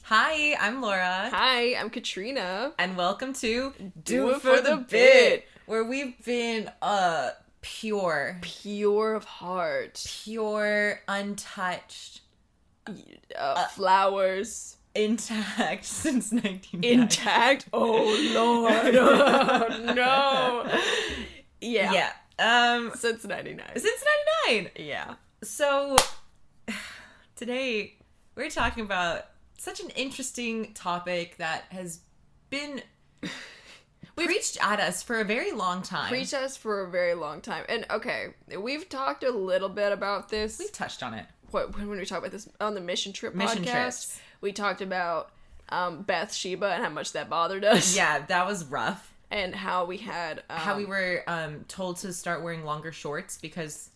Hi, I'm Laura. Hi, I'm Katrina. And welcome to Do It For The Bit, where we've been pure. Pure of heart. Pure, untouched. Flowers. Intact since 1990. Intact? Oh, Lord. Oh, no. Yeah. Since 99. Since 99. Yeah. So, today, we're talking about such an interesting topic that has been preached at us for a very long time. Preached at us for a very long time. And, okay, we've talked a little bit about this. We've touched on it. When we talked about this on the Mission Trip podcast. Trips. We talked about Bathsheba and how much that bothered us. Yeah, that was rough. And how we had... how we were told to start wearing longer shorts because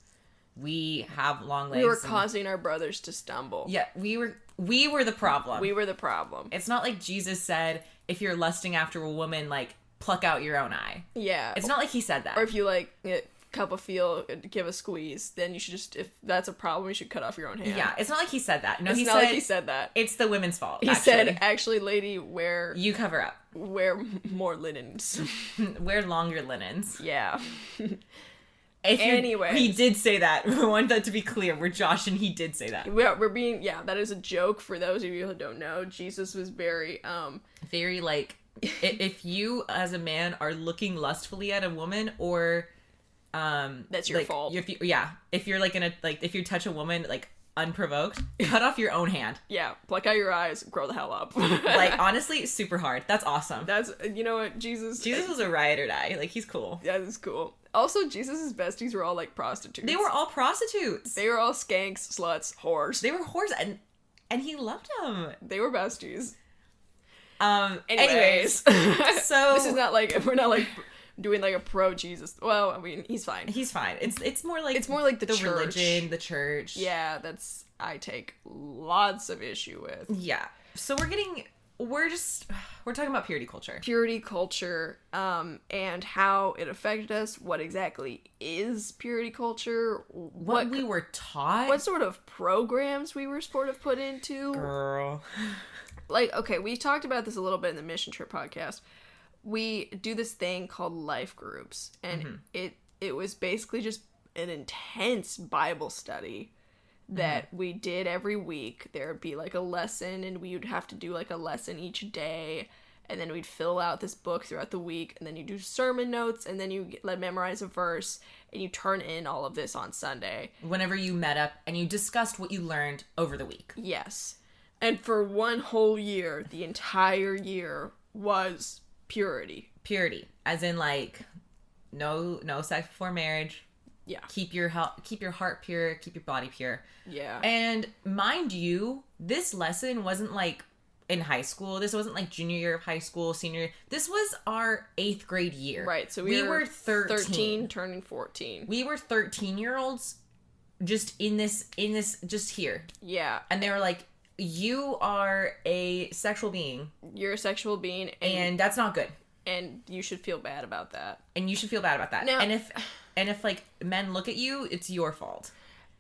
we have long legs. We were causing our brothers to stumble. Yeah, we were the problem. We were the problem. It's not like Jesus said, if you're lusting after a woman, like, pluck out your own eye. Yeah. It's not like he said that. Or if you, like, cup of feel, give a squeeze, then you should just, if that's a problem, you should cut off your own hand. Yeah, it's not like he said that. No, it's not like he said that. It's the women's fault, He said, actually, lady, you cover up. Wear more linens. Wear longer linens. Yeah. Anyway. He did say that. I want that to be clear. We're Josh and he did say that. That is a joke for those of you who don't know. Jesus was very, like, if you, as a man, are looking lustfully at a woman, or, that's your fault. If you're, like, if you touch a woman, like, unprovoked, cut off your own hand. Yeah, pluck out your eyes, grow the hell up. Like, honestly, super hard. That's awesome. That's, you know what, Jesus was a ride or die. Like, he's cool. Yeah, that's cool. Also, Jesus' besties were all, like, prostitutes. They were all prostitutes. They were all skanks, sluts, whores. They were whores, and he loved them. They were besties. Anyways. So... This is not, like, we're not, like... doing like a pro Jesus. Well, I mean, he's fine. He's fine. It's more like the church. Religion, the church. Yeah, I take lots of issue with. Yeah. So we're talking about purity culture. Purity culture, and how it affected us. What exactly is purity culture? What we were taught. What sort of programs we were sort of put into. Girl. Like, okay, we talked about this a little bit in the Mission Trip podcast. We do this thing called life groups, and it was basically just an intense Bible study that we did every week. There would be like a lesson, and we would have to do like a lesson each day, and then we'd fill out this book throughout the week, and then you do sermon notes, and then you memorize a verse, and you turn in all of this on Sunday. Whenever you met up and you discussed what you learned over the week. Yes. And for one whole year, the entire year was purity, as in, like, no sex before marriage. Yeah. Keep your heart pure, keep your body pure. Yeah. And mind you, this lesson wasn't like in high school. This wasn't like junior year of high school, senior year. This was our 8th grade year. Right. So we were 13 turning 14. We were 13-year-olds just in this just here. Yeah. And they were like, you are a sexual being. You're a sexual being. And that's not good. And you should feel bad about that. Now, and if like men look at you, it's your fault.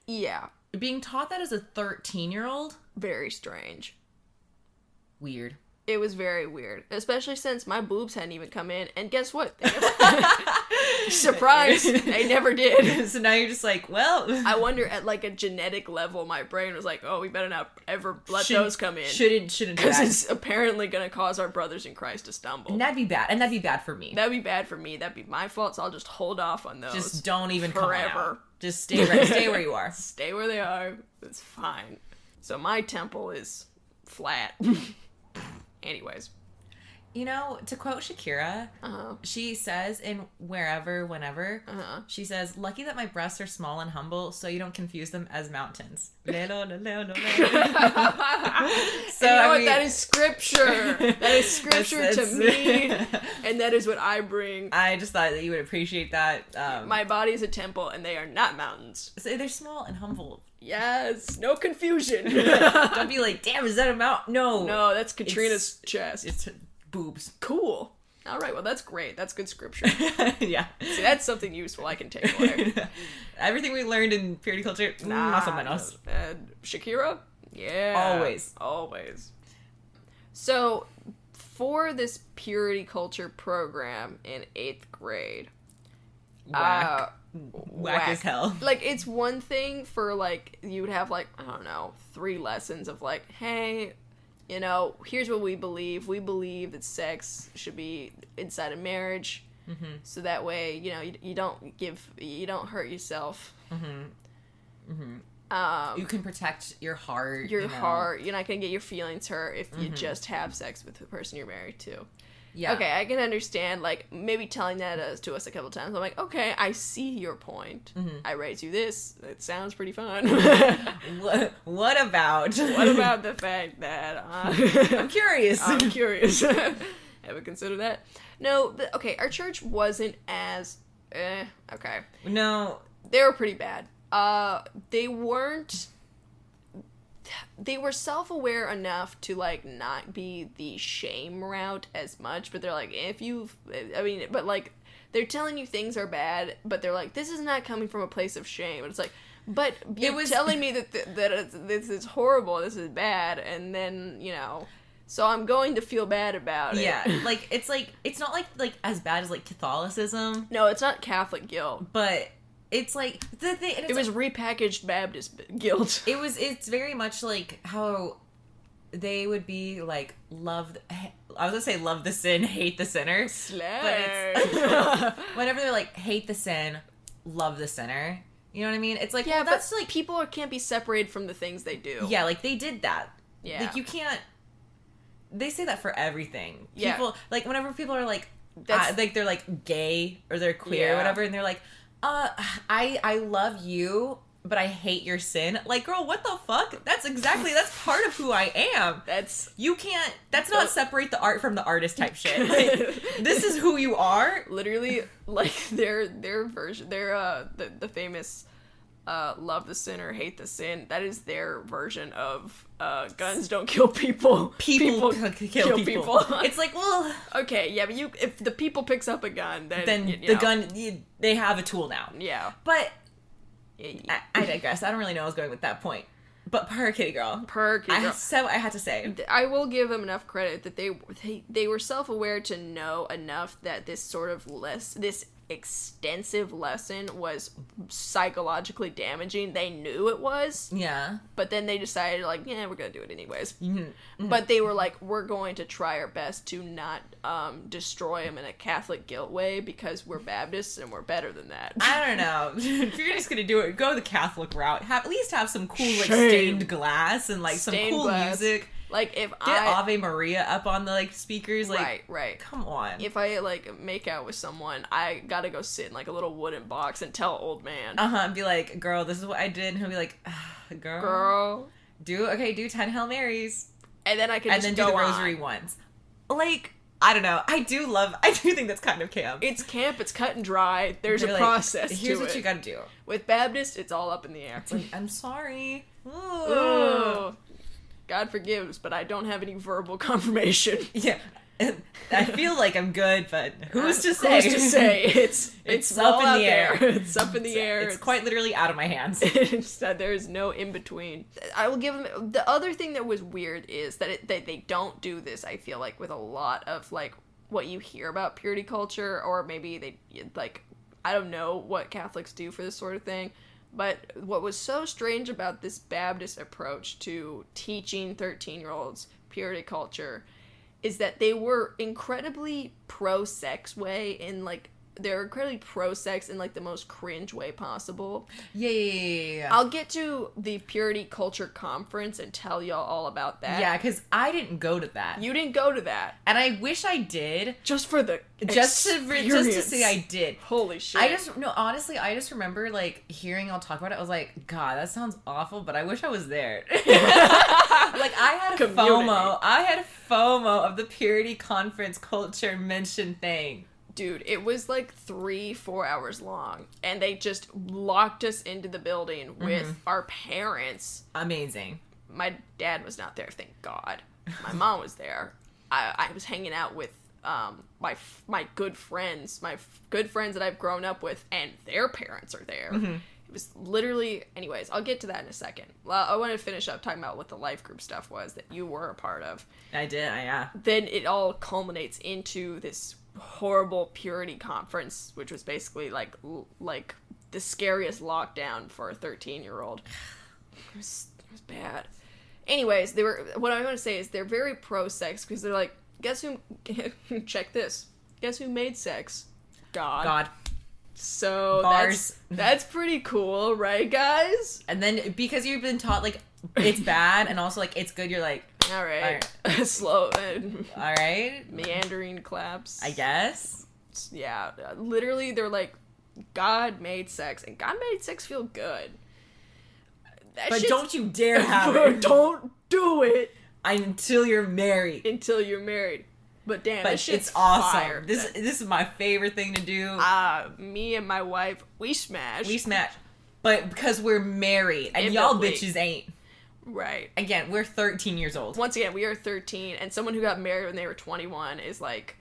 Yeah. Being taught that as a 13-year-old? Very strange. Weird. It was very weird. Especially since my boobs hadn't even come in. And guess what? Surprise! They never did. So now you're just like, well... I wonder, at like a genetic level, my brain was like, oh, we better not ever let those come in. Shouldn't do that. Because it's apparently going to cause our brothers in Christ to stumble. And that'd be bad. And that'd be bad for me. That'd be bad for me. That'd be my fault, so I'll just hold off on those. Just don't even come forever. out. Just stay where you are. Stay where they are. It's fine. So my temple is flat. Anyways. You know, to quote Shakira, she says in Wherever, Whenever, she says, lucky that my breasts are small and humble, so you don't confuse them as mountains. So, you know what? That is scripture. That is scripture to me, and that is what I bring. I just thought that you would appreciate that. My body is a temple, and they are not mountains. So they're small and humble. Yes, no confusion. Don't be like, damn, is that a mountain? No, that's Katrina's chest. It's boobs. Cool. All right, well, that's great. That's good scripture. Yeah. See, that's something useful I can take away. Everything we learned in purity culture, más o menos. And Shakira? Yeah. Always. So, for this purity culture program in 8th grade... Whack as hell. Like, it's one thing for, like, you would have, like, I don't know, 3 lessons of, like, hey, you know, here's what we believe. We believe that sex should be inside of marriage, so that way, you know, you don't hurt yourself. You can protect your heart. Your heart. You're not going to get your feelings hurt if you just have sex with the person you're married to. Yeah. Okay, I can understand, like, maybe telling that to us a couple times. I'm like, okay, I see your point. I raise you this. It sounds pretty fun. What about? What about the fact that... I'm curious. I'm curious. Ever consider that? No, okay, our church wasn't as... okay. No. They were pretty bad. They were self-aware enough to, like, not be the shame route as much, but they're like, but, like, they're telling you things are bad, but they're like, this is not coming from a place of shame. And it's like, but you're telling me that this is horrible, this is bad, and then, you know, so I'm going to feel bad about it. Yeah, like, it's not, like, as bad as, like, Catholicism. No, it's not Catholic guilt. But... It's like the thing. It was repackaged Baptist guilt. It's very much like how they would be like love. I was gonna say love the sin, hate the sinner. But it's whenever they're like hate the sin, love the sinner. You know what I mean? It's like yeah, well, that's but like people can't be separated from the things they do. Yeah, like they did that. Yeah, like you can't. They say that for everything. Yeah. People like whenever people are like like they're like gay or they're queer or whatever, and they're like. I love you, but I hate your sin. Like, girl, what the fuck? That's part of who I am. That's not separate the art from the artist type shit. Like, this is who you are. Literally, like, their version, the famous, love the sinner, hate the sin, that is their version of, guns don't kill people. People kill people. It's like, well... Okay, yeah, but if the people picks up a gun, then the gun, they have a tool now. Yeah. But, I digress. I don't really know where I was going with that point. But per kitty girl. I said what I had to say. I will give them enough credit that they were self-aware to know enough that this sort of this extensive lesson was psychologically damaging. They knew it was. Yeah. But then they decided, like, yeah, we're gonna do it anyways. But they were like, we're going to try our best to not destroy them in a Catholic guilt way because we're Baptists and we're better than that. I don't know. If you're just gonna do it, go the Catholic route. At least have some cool, like, stained glass and, like, some cool music. Like, Get Ave Maria up on the, like, speakers. Like, right. Come on. If I, like, make out with someone, I gotta go sit in, like, a little wooden box and tell old man. And be like, girl, this is what I did. And he'll be like, girl. Do 10 Hail Marys. And then I can just go do the rosary once. Like, I don't know. I do think that's kind of camp. It's camp. It's cut and dry. There's a process to it. Here's what you gotta do. With Baptist, it's all up in the air. It's like, I'm sorry. Ooh. God forgives, but I don't have any verbal confirmation. Yeah. I feel like I'm good, but who's to say? Who's to say? It's up in the air. It's up in the air. It's quite literally out of my hands. There's no in between. I will give them. The other thing that was weird is that they don't do this. I feel like with a lot of like what you hear about purity culture, or maybe they like I don't know what Catholics do for this sort of thing. But what was so strange about this Baptist approach to teaching 13-year-olds purity culture is that they were incredibly pro-sex way in, like, they're incredibly pro-sex in, like, the most cringe way possible. Yeah. I'll get to the Purity Culture Conference and tell y'all all about that. Yeah, because I didn't go to that. You didn't go to that. And I wish I did. Just for the Just to say I did. Holy shit. Honestly, I just remember, like, hearing y'all talk about it, I was like, God, that sounds awful, but I wish I was there. Like, I had FOMO. I had FOMO of the Purity Conference Culture Mention thing. Dude, it was like 3-4 hours long, and they just locked us into the building with our parents. Amazing. My dad was not there, thank God. My mom was there. I was hanging out with my good friends that I've grown up with, and their parents are there. It was literally, anyways, I'll get to that in a second. Well, I want to finish up talking about what the life group stuff was that you were a part of. I did, yeah. Then it all culminates into this horrible purity conference, which was basically like the scariest lockdown for a 13-year-old. It was bad. Anyways, what I want to say is they're very pro-sex because they're like, guess who, check this, guess who made sex? God. So that's pretty cool, right, guys? And then because you've been taught like it's bad and also like it's good, you're like, all right. Slow. All right. Meandering claps. I guess. Yeah. Literally, they're like, God made sex, and God made sex feel good. But don't you dare have it. Don't do it until you're married. But damn, but it's awesome. Fire. This is my favorite thing to do. Me and my wife, we smash. But because we're married, and y'all bitches ain't. Right. Again, we're 13 years old. Once again, we are 13, and someone who got married when they were 21 is like,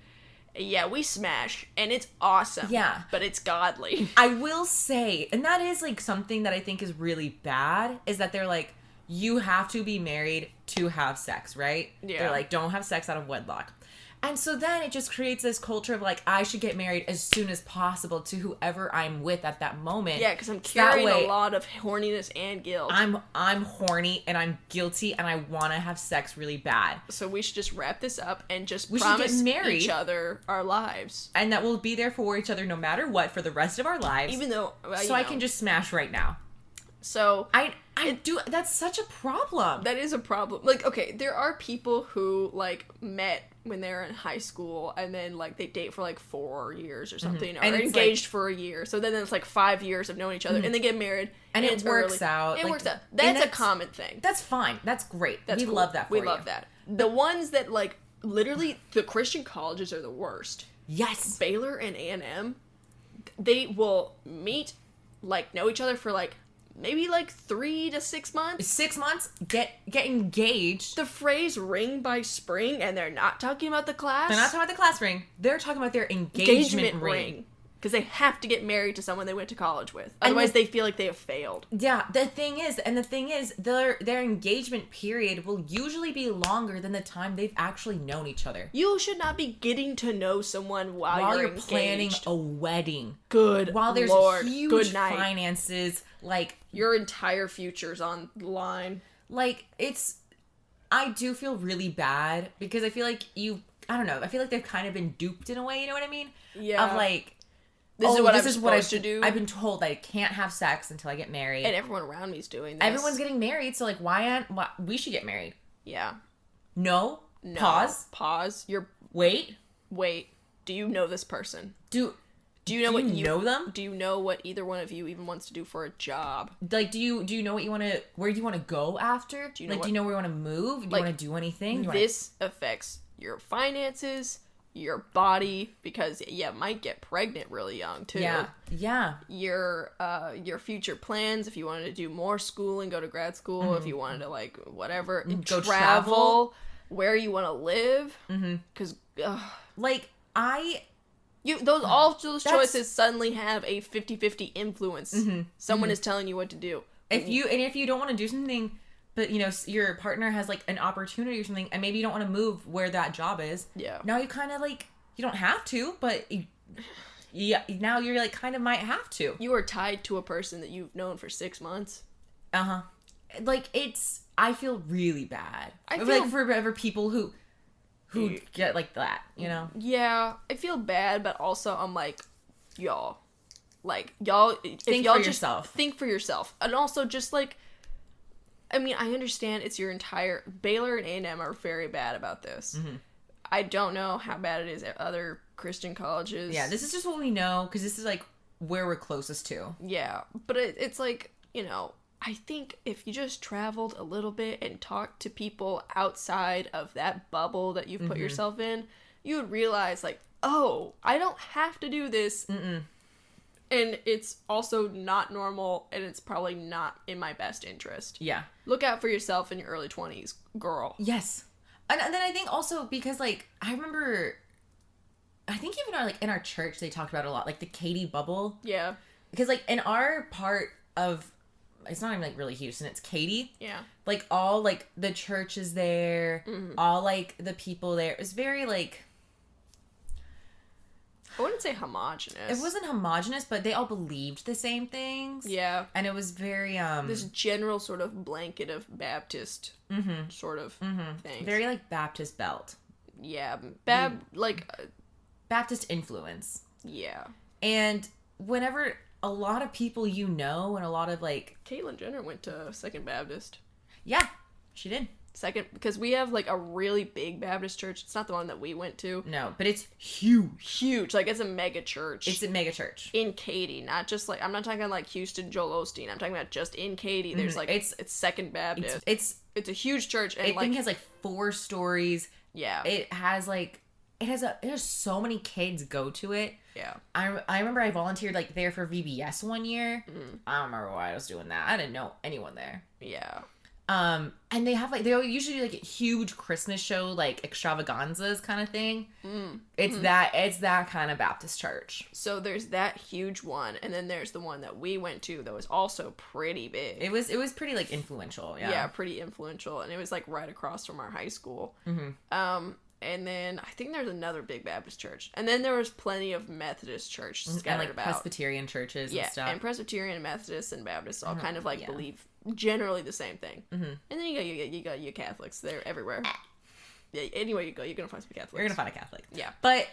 yeah, we smash, and it's awesome. Yeah. But it's godly. I will say, and that is like something that I think is really bad, is that they're like, you have to be married to have sex, right? Yeah. They're like, don't have sex out of wedlock. And so then it just creates this culture of like, I should get married as soon as possible to whoever I'm with at that moment. Yeah, because I'm carrying a lot of horniness and guilt. I'm horny and I'm guilty and I want to have sex really bad. So we should just wrap this up and just promise each other our lives. And that we'll be there for each other no matter what for the rest of our lives. Even though... I can just smash right now. So... That's such a problem. That is a problem. Like, okay, there are people who, like, met when they were in high school and then, like, they date for, like, 4 years or something. Mm-hmm. Or engaged for a year. So then it's, like, 5 years of knowing each other. Mm-hmm. And they get married. And it works out. It works out. That's a common thing. That's fine. That's great. We love that for you. We love that. The ones that, like, literally, the Christian colleges are the worst. Yes. Baylor and A&M, they will meet, like, know each other for, like, maybe like 3 to 6 months. 6 months, get engaged. The phrase ring by spring, and they're not talking about the class. They're not talking about the class ring. They're talking about their engagement ring. Because they have to get married to someone they went to college with. Otherwise, they feel like they have failed. Yeah, the thing is, their engagement period will usually be longer than the time they've actually known each other. You should not be getting to know someone while you're planning a wedding. While there's huge finances, like your entire future's on the line. Like, I do feel really bad because I feel like I don't know, I feel like they've kind of been duped in a way, you know what I mean? Yeah. Of like, this is what I'm supposed to do. I've been told that I can't have sex until I get married. And everyone around me is doing this. Everyone's getting married, so like, why we should get married? Yeah. No. Pause. Wait. Do you know this person? Do you know them? Do you know what either one of you even wants to do for a job? Like, do you know what you want to? Where do you want to go after? Do you know where you want to move? Do you want to do anything? This affects your finances, your body, because you might get pregnant really young too. Yeah. Your future plans, if you wanted to do more schooling, go to grad school, mm-hmm. if you wanted to like whatever, go travel, where you want to live, because those choices suddenly have a 50-50 influence. Mm-hmm. Someone is telling you what to do. If you don't want to do something, but your partner has like an opportunity or something, and maybe you don't want to move where that job is. Yeah. Now you kind of like, you don't have to, but now you're like kind of might have to. You are tied to a person that you've known for 6 months. Like I feel really bad. I feel like for people who get like that, Yeah, I feel bad, but also I'm like, y'all think for yourself. Think for yourself. And also just like, I mean, I understand it's your entire... Baylor and A&M are very bad about this. Mm-hmm. I don't know how bad it is at other Christian colleges. Yeah, this is just what we know, because this is, like, where we're closest to. Yeah, but it's like, I think if you just traveled a little bit and talked to people outside of that bubble that you've put yourself in, you would realize, like, oh, I don't have to do this. Mm-mm. And it's also not normal, and it's probably not in my best interest. Yeah. Look out for yourself in your early 20s, girl. Yes. And then I think also because, like, I remember, I think even in our church, they talked about it a lot, like the Katie bubble. Yeah. Because, like, in our part it's not even like really Houston, it's Katy. Yeah. Like all like the church is there, all like the people there. It was very like, I wouldn't say homogenous. it wasn't homogenous, but they all believed the same things. Yeah. And it was very this general sort of blanket of Baptist sort of things. very like Baptist belt. Yeah. Baptist influence. Yeah. And whenever a lot of people and a lot of like... Caitlyn Jenner went to Second Baptist. Yeah, she did. Second, because we have like a really big Baptist church. It's not the one that we went to. No, but it's huge. Huge. Like, it's a mega church. It's a mega church. In Katy, not just like, I'm not talking like Houston, Joel Osteen. I'm talking about just in Katy. There's like, it's Second Baptist. It's a huge church. And I think it has like 4 stories. Yeah. It has like... There's so many kids go to it. Yeah. I remember I volunteered like there for VBS one year. I don't remember why I was doing that. I didn't know anyone there. Yeah. And they have like, they usually do like a huge Christmas show, like extravaganzas kind of thing. It's that kind of Baptist church. So there's that huge one, and then there's the one that we went to that was also pretty big. It was pretty like influential. Yeah. Yeah, pretty influential, and it was like right across from our high school. And then I think there's another big Baptist church. And then there was plenty of Methodist church scattered and like about. Presbyterian churches and stuff. And Presbyterian and Methodist and Baptist all kind of like believe generally the same thing. And then you got your Catholics. They're everywhere. Yeah, anywhere you go, you're gonna find some Catholics. You're gonna find a Catholic. Yeah. But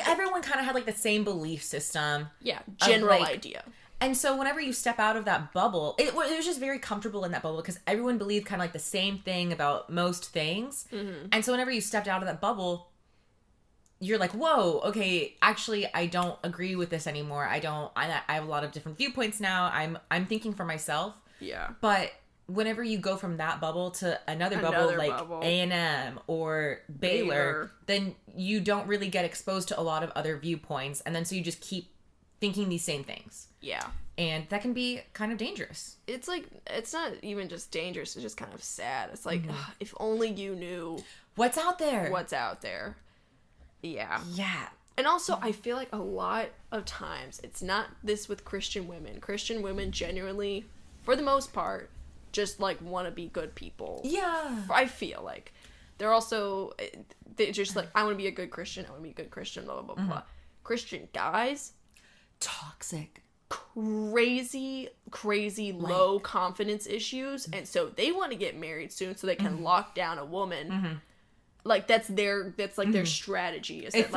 everyone kind of had like the same belief system. Yeah, general like, idea. And so whenever you step out of that bubble, it was just very comfortable in that bubble because everyone believed kind of like the same thing about most things. And so whenever you stepped out of that bubble, you're like, whoa, okay, actually, I don't agree with this anymore. I have a lot of different viewpoints now. I'm thinking for myself. Yeah. But whenever you go from that bubble to another bubble like A&M or Baylor, then you don't really get exposed to a lot of other viewpoints. And then so you just keep thinking these same things. Yeah. And that can be kind of dangerous. It's like, it's not even just dangerous, it's just kind of sad. It's like, if only you knew what's out there. Yeah. Yeah. And also, I feel like a lot of times, it's not this with Christian women. Christian women genuinely, for the most part, just like want to be good people. Yeah. I feel like. They're also, they're just like, I want to be a good Christian, blah, blah, blah, blah. Christian guys, toxic, crazy low confidence issues, and so they want to get married soon so they can lock down a woman. Like that's their strategy. Is that,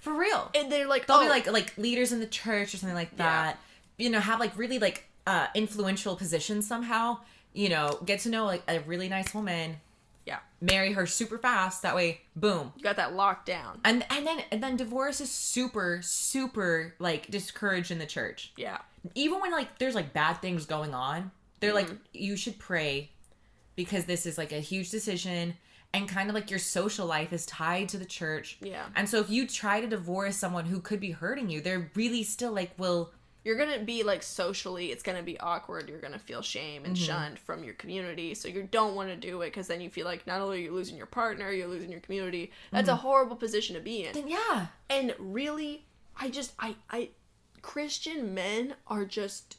for real. And they're like, they'll be like leaders in the church or something like that. You know, have like really like influential positions somehow. You know, get to know like a really nice woman. Yeah. Marry her super fast. That way, boom. You got that locked down. And then divorce is super, super like discouraged in the church. Yeah. Even when like there's like bad things going on, they're like, you should pray because this is like a huge decision and kind of like your social life is tied to the church. Yeah. And so if you try to divorce someone who could be hurting you, they're really still like you're going to be, like, socially, it's going to be awkward. You're going to feel shame and shunned from your community. So you don't want to do it because then you feel like not only are you losing your partner, you're losing your community. That's a horrible position to be in. Yeah. And really, Christian men are just,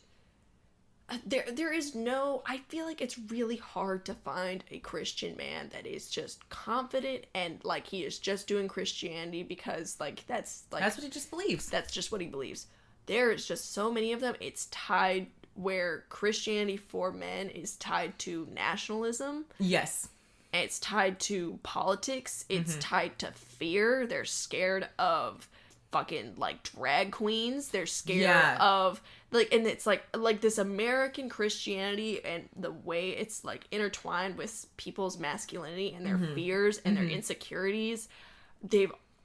there is no, I feel like it's really hard to find a Christian man that is just confident and, like, he is just doing Christianity because, like, that's what he just believes. That's just what he believes. There is just so many of them. It's tied where Christianity for men is tied to nationalism. Yes. It's tied to politics. It's tied to fear. They're scared of fucking, like, drag queens. They're scared of, like, and it's like this American Christianity and the way it's, like, intertwined with people's masculinity and their fears and their insecurities.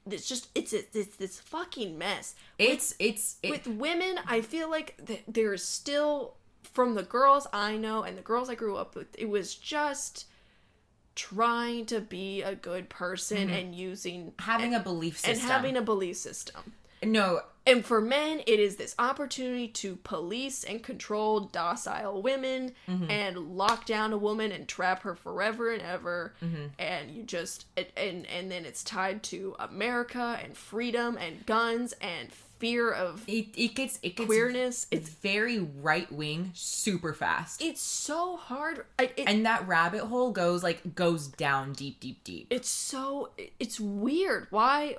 It's this fucking mess. With women, I feel like there's still, from the girls I know and the girls I grew up with, it was just trying to be a good person and having a belief system. No. And for men, it is this opportunity to police and control docile women and lock down a woman and trap her forever and ever. And you just, and then it's tied to America and freedom and guns and fear of it gets queerness. It's very right wing, super fast. It's so hard. And that rabbit hole goes down deep. It's weird. Why?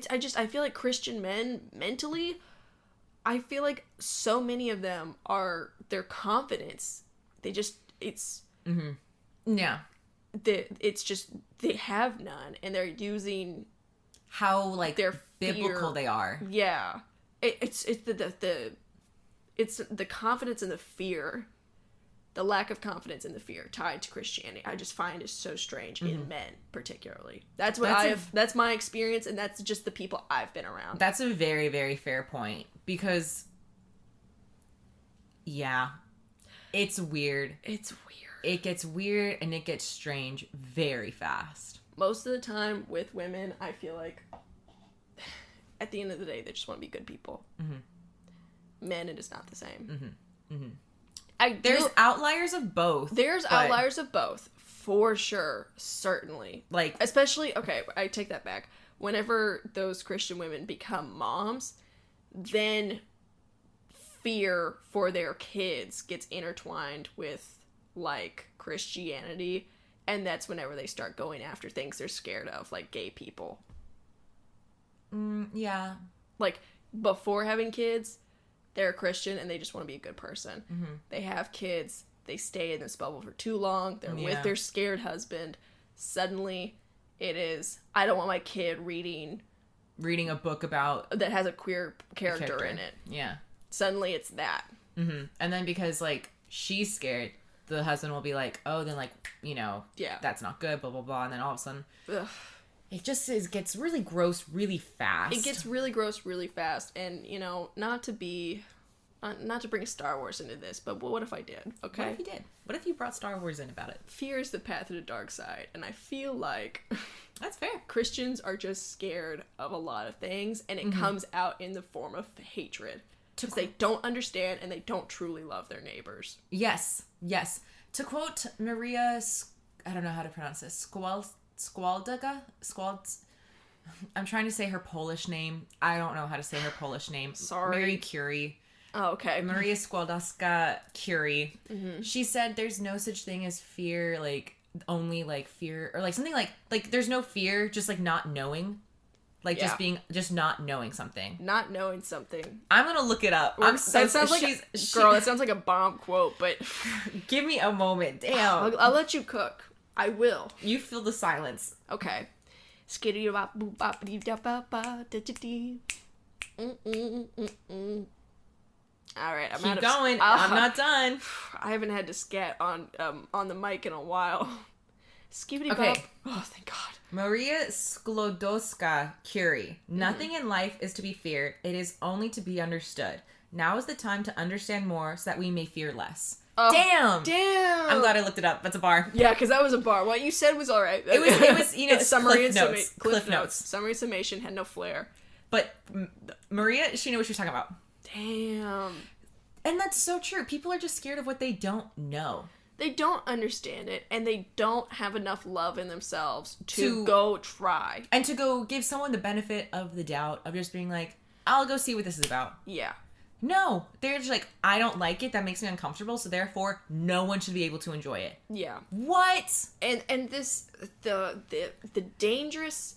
I feel like Christian men mentally, I feel like so many of them are their confidence. Yeah. It's just they have none, and they're using how their biblical fear. They are. Yeah, it's the confidence and the fear, the lack of confidence and the fear tied to Christianity. I just find is so strange in men, particularly. That's my experience, and that's just the people I've been around. That's a very, very fair point because, yeah, it's weird. It gets weird and it gets strange very fast. Most of the time with women, I feel like at the end of the day, they just want to be good people. Mm-hmm. Men, it is not the same. Mm-hmm. There's outliers of both. There's outliers of both, for sure, certainly. Especially, okay, I take that back. Whenever those Christian women become moms, then fear for their kids gets intertwined with Christianity, and that's whenever they start going after things they're scared of, like gay people. Yeah. Before having kids, they're a Christian and they just want to be a good person. Mm-hmm. They have kids, they stay in this bubble for too long, they're with their scared husband. Suddenly, it is, I don't want my kid reading a book about... that has a queer character in it. Yeah. Suddenly, it's that. Mm-hmm. And then because, she's scared, the husband will be like, oh, then, that's not good, blah, blah, blah. And then all of a sudden, it just gets really gross really fast. It gets really gross really fast. And, not to bring Star Wars into this, but what if I did? Okay. What if you did? What if you brought Star Wars in about it? Fear is the path to the dark side. And I feel like... That's fair. Christians are just scared of a lot of things. And it comes out in the form of hatred. Because they don't understand and they don't truly love their neighbors. Yes. To quote Maria, I don't know how to pronounce this, Skłodka? I'm trying to say her Polish name. I don't know how to say her Polish name. Sorry. Mary Curie. Oh, okay. Maria Skłodka Curie. Mm-hmm. She said there's no such thing as fear, only, fear, or, something there's no fear, just, not knowing. Just not knowing something. Not knowing something. I'm gonna look it up. That sounds like a bomb quote, but... Give me a moment. Damn. I'll let you cook. I will. You fill the silence. Okay. Alright, Keep going. I'm not done. I haven't had to scat on the mic in a while. Okay. Oh, thank God. Maria Skłodka Curie. Nothing in life is to be feared. It is only to be understood. Now is the time to understand more so that we may fear less. Oh, damn! I'm glad I looked it up. That's a bar. Yeah, because that was a bar. What you said was all right. It was summary and Cliff notes. Summary summation had no flair. But Maria, she knew what she was talking about. Damn. And that's so true. People are just scared of what they don't know. They don't understand it, and they don't have enough love in themselves to go try. And to go give someone the benefit of the doubt of just being like, I'll go see what this is about. Yeah. No. They're just like, I don't like it. That makes me uncomfortable, so therefore, no one should be able to enjoy it. Yeah. What? And this, the dangerous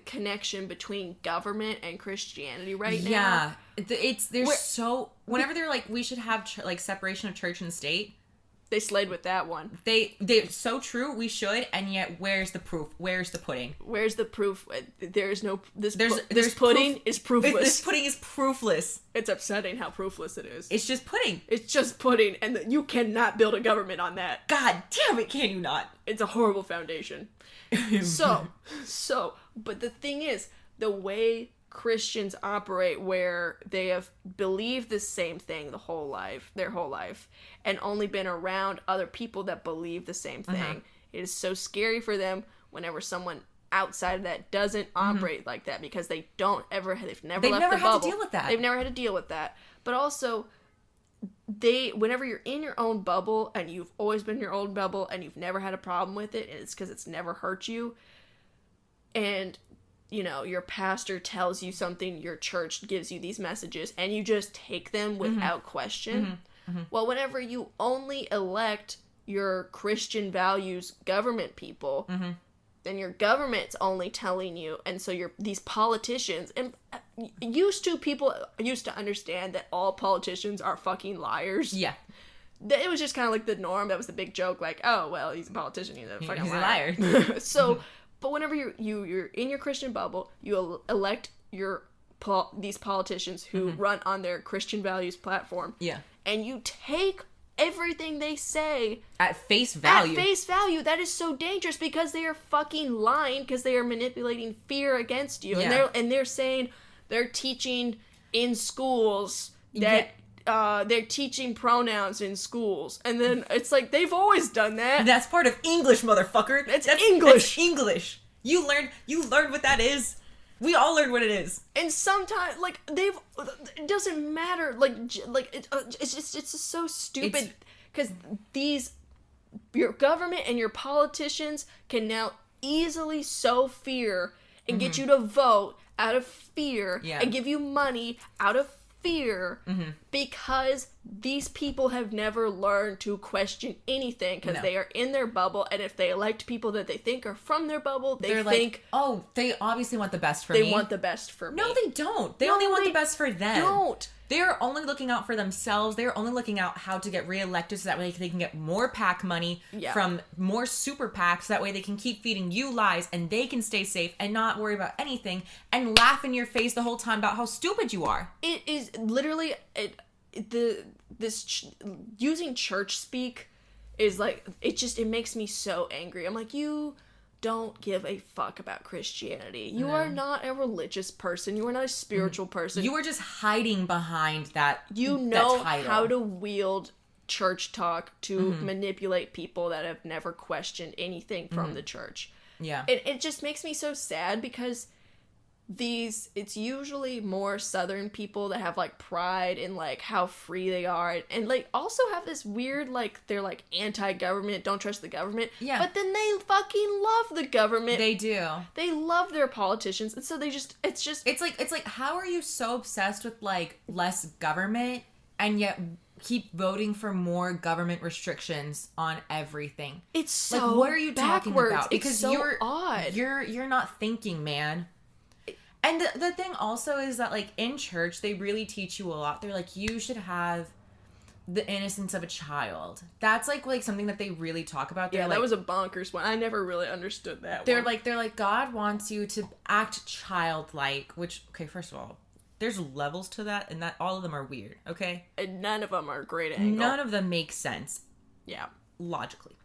connection between government and Christianity right now. Yeah. Whenever they're like, we should have, separation of church and state, they slayed with that one. They're so true. We should, and yet, where's the proof? Where's the pudding? Where's the proof? There's no. This pudding is proofless. This pudding is proofless. It's upsetting how proofless it is. It's just pudding. It's just pudding, and you cannot build a government on that. God damn it! Can you not? It's a horrible foundation. But the thing is, the way Christians operate, where they have believed the same thing their whole life, and only been around other people that believe the same thing. It is so scary for them whenever someone outside of that doesn't operate like that, because they've never left the bubble. To deal with that. They've never had to deal with that. But also, whenever you're in your own bubble, and you've always been in your own bubble, and you've never had a problem with it, and it's because it's never hurt you, and you know, your pastor tells you something, your church gives you these messages, and you just take them without question. Well, whenever you only elect your Christian values government people, then your government's only telling you, and so these politicians, and people used to understand that all politicians are fucking liars. Yeah. It was just kind of like the norm. That was the big joke, like, oh, well, he's a politician, he's a fucking liar. So, but whenever you're in your Christian bubble, you elect these politicians who run on their Christian values platform. Yeah. And you take everything they say at face value. That is so dangerous because they are fucking lying, because they are manipulating fear against you. Yeah. And they're saying they're teaching in schools that they're teaching pronouns in schools. And then it's like, they've always done that. That's part of English, motherfucker. That's English. That's English. You learned what that is. We all learned what it is. And sometimes, like, it doesn't matter. It's just so stupid. Because your government and your politicians can now easily sow fear and get you to vote out of fear and give you money out of fear because these people have never learned to question anything because they are in their bubble, and if they elect people that they think are from their bubble, they're think, like, oh, they obviously want the best for me. They want the best for me. No, they don't. They only want the best for them. Don't. They're only looking out for themselves. They're only looking out how to get reelected so that way they can get more PAC money from more super PACs. So that way they can keep feeding you lies and they can stay safe and not worry about anything and laugh in your face the whole time about how stupid you are. It is literally using church speak is like, it makes me so angry. I'm like, you don't give a fuck about Christianity. You are not a religious person. You are not a spiritual person. You are just hiding behind that. You know how to wield church talk to manipulate people that have never questioned anything from the church. Yeah. It just makes me so sad because it's usually more Southern people that have, like, pride in, like, how free they are, and like, also have this weird, like, they're, like, anti-government, don't trust the government, but then they fucking love the government. They do. They love their politicians, and so it's like, how are you so obsessed with, like, less government, and yet keep voting for more government restrictions on everything? It's so like, what are you talking about? Because it's so odd. You're not thinking, man. And the thing also is that, like, in church, they really teach you a lot. They're like, you should have the innocence of a child. That's, like something that they really talk about. They're that was a bonkers one. I never really understood that They're like, God wants you to act childlike, which, okay, first of all, there's levels to that, and that all of them are weird, okay? And none of them are great angle. None of them make sense. Yeah. Logically.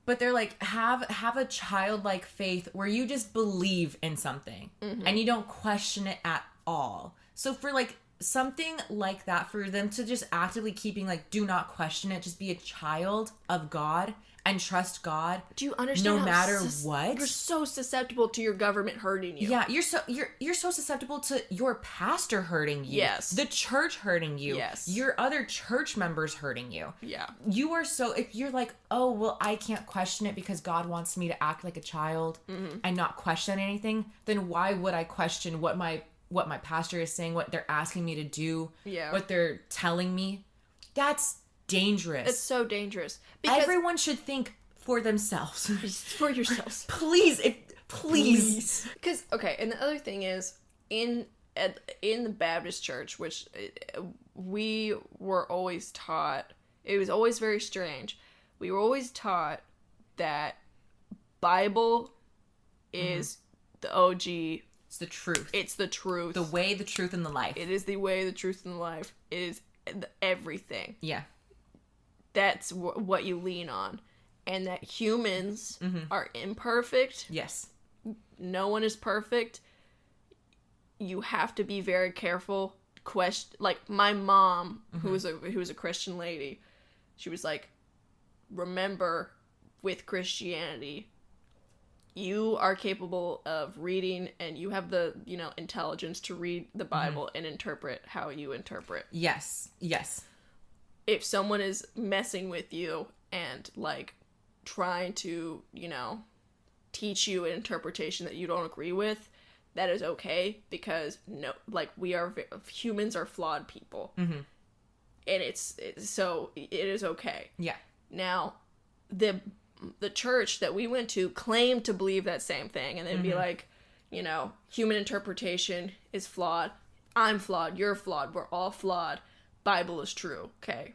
But they're like, have a childlike faith where you just believe in something and you don't question it at all. So for, like, something like that, for them to just actively keeping, like, do not question it, just be a child of God and trust God. Do you understand? No matter what, you're so susceptible to your government hurting you. Yeah, you're so susceptible to your pastor hurting you. Yes. The church hurting you. Yes. Your other church members hurting you. Yeah. You are so, if you're like, oh, well, I can't question it because God wants me to act like a child and not question anything, then why would I question what my pastor is saying, what they're asking me to do, what they're telling me? That's dangerous. It's so dangerous. Because everyone should think for themselves. For yourselves. Please. Because, okay, and the other thing is, in the Baptist church, which we were always taught, it was always very strange. We were always taught that Bible is the OG. It's the truth. It's the truth. The way, the truth, and the life. It is the way, the truth, and the life. It is everything. Yeah. That's what you lean on. And that humans are imperfect. Yes. No one is perfect. You have to be very careful. Like, my mom, who was a Christian lady, she was like, remember, with Christianity, you are capable of reading, and you have the, intelligence to read the Bible and interpret how you interpret. Yes. If someone is messing with you and, like, trying to, teach you an interpretation that you don't agree with, that is okay because no, like humans are flawed people. Mm-hmm. And so it is okay. Yeah. Now, the church that we went to claimed to believe that same thing, and they'd be like, you know, human interpretation is flawed. I'm flawed. You're flawed. We're all flawed. Bible is true. Okay.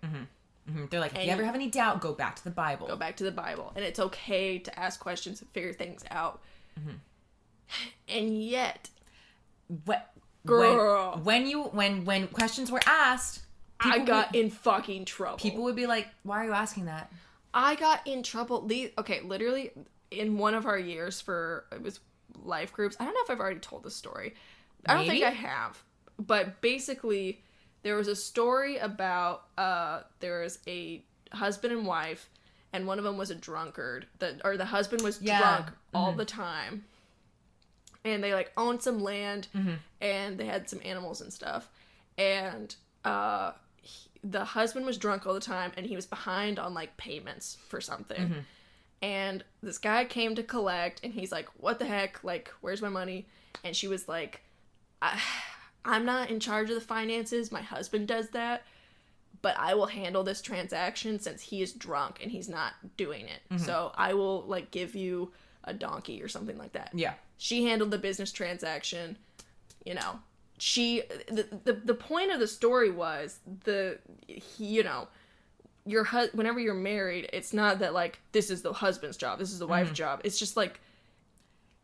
They're like, if you ever have any doubt, go back to the Bible. Go back to the Bible, and it's okay to ask questions and figure things out. And yet, girl, when questions were asked, I got in fucking trouble. People would be like, why are you asking that? I got in trouble. Okay, literally, in one of our years it was life groups. I don't know if I've already told this story. I don't think I have. But basically, there was a story about, there was a husband and wife, and one of them was a drunkard. The husband was drunk all the time. And they, like, owned some land, and they had some animals and stuff. And, the husband was drunk all the time, and he was behind on, like, payments for something. And this guy came to collect, and he's like, what the heck? Like, where's my money? And she was like, I'm not in charge of the finances. My husband does that. But I will handle this transaction since he is drunk, and he's not doing it. So I will, like, give you a donkey or something like that. Yeah. She handled the business transaction, you know. The point of the story was whenever you're married, it's not that like this is the husband's job, this is the wife's job. It's just like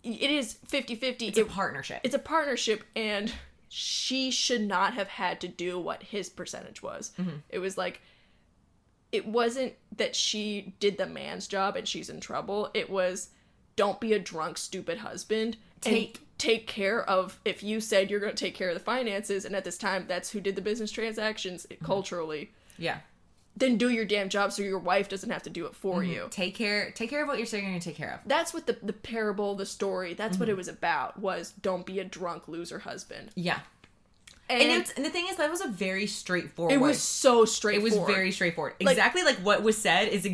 it is 50-50. It's a partnership. It's a partnership, and she should not have had to do what his percentage was. It was like it wasn't that she did the man's job and she's in trouble. It was don't be a drunk, stupid husband. Take care of, if you said you're going to take care of the finances, and at this time that's who did the business transactions culturally. Yeah. Then do your damn job so your wife doesn't have to do it for you. Take care of what you're saying you're going to take care of. That's what the parable, the story, that's what it was about, was don't be a drunk loser husband. Yeah. And the thing is, that was a very straightforward. It was so straightforward. It was very straightforward. Exactly like what was said is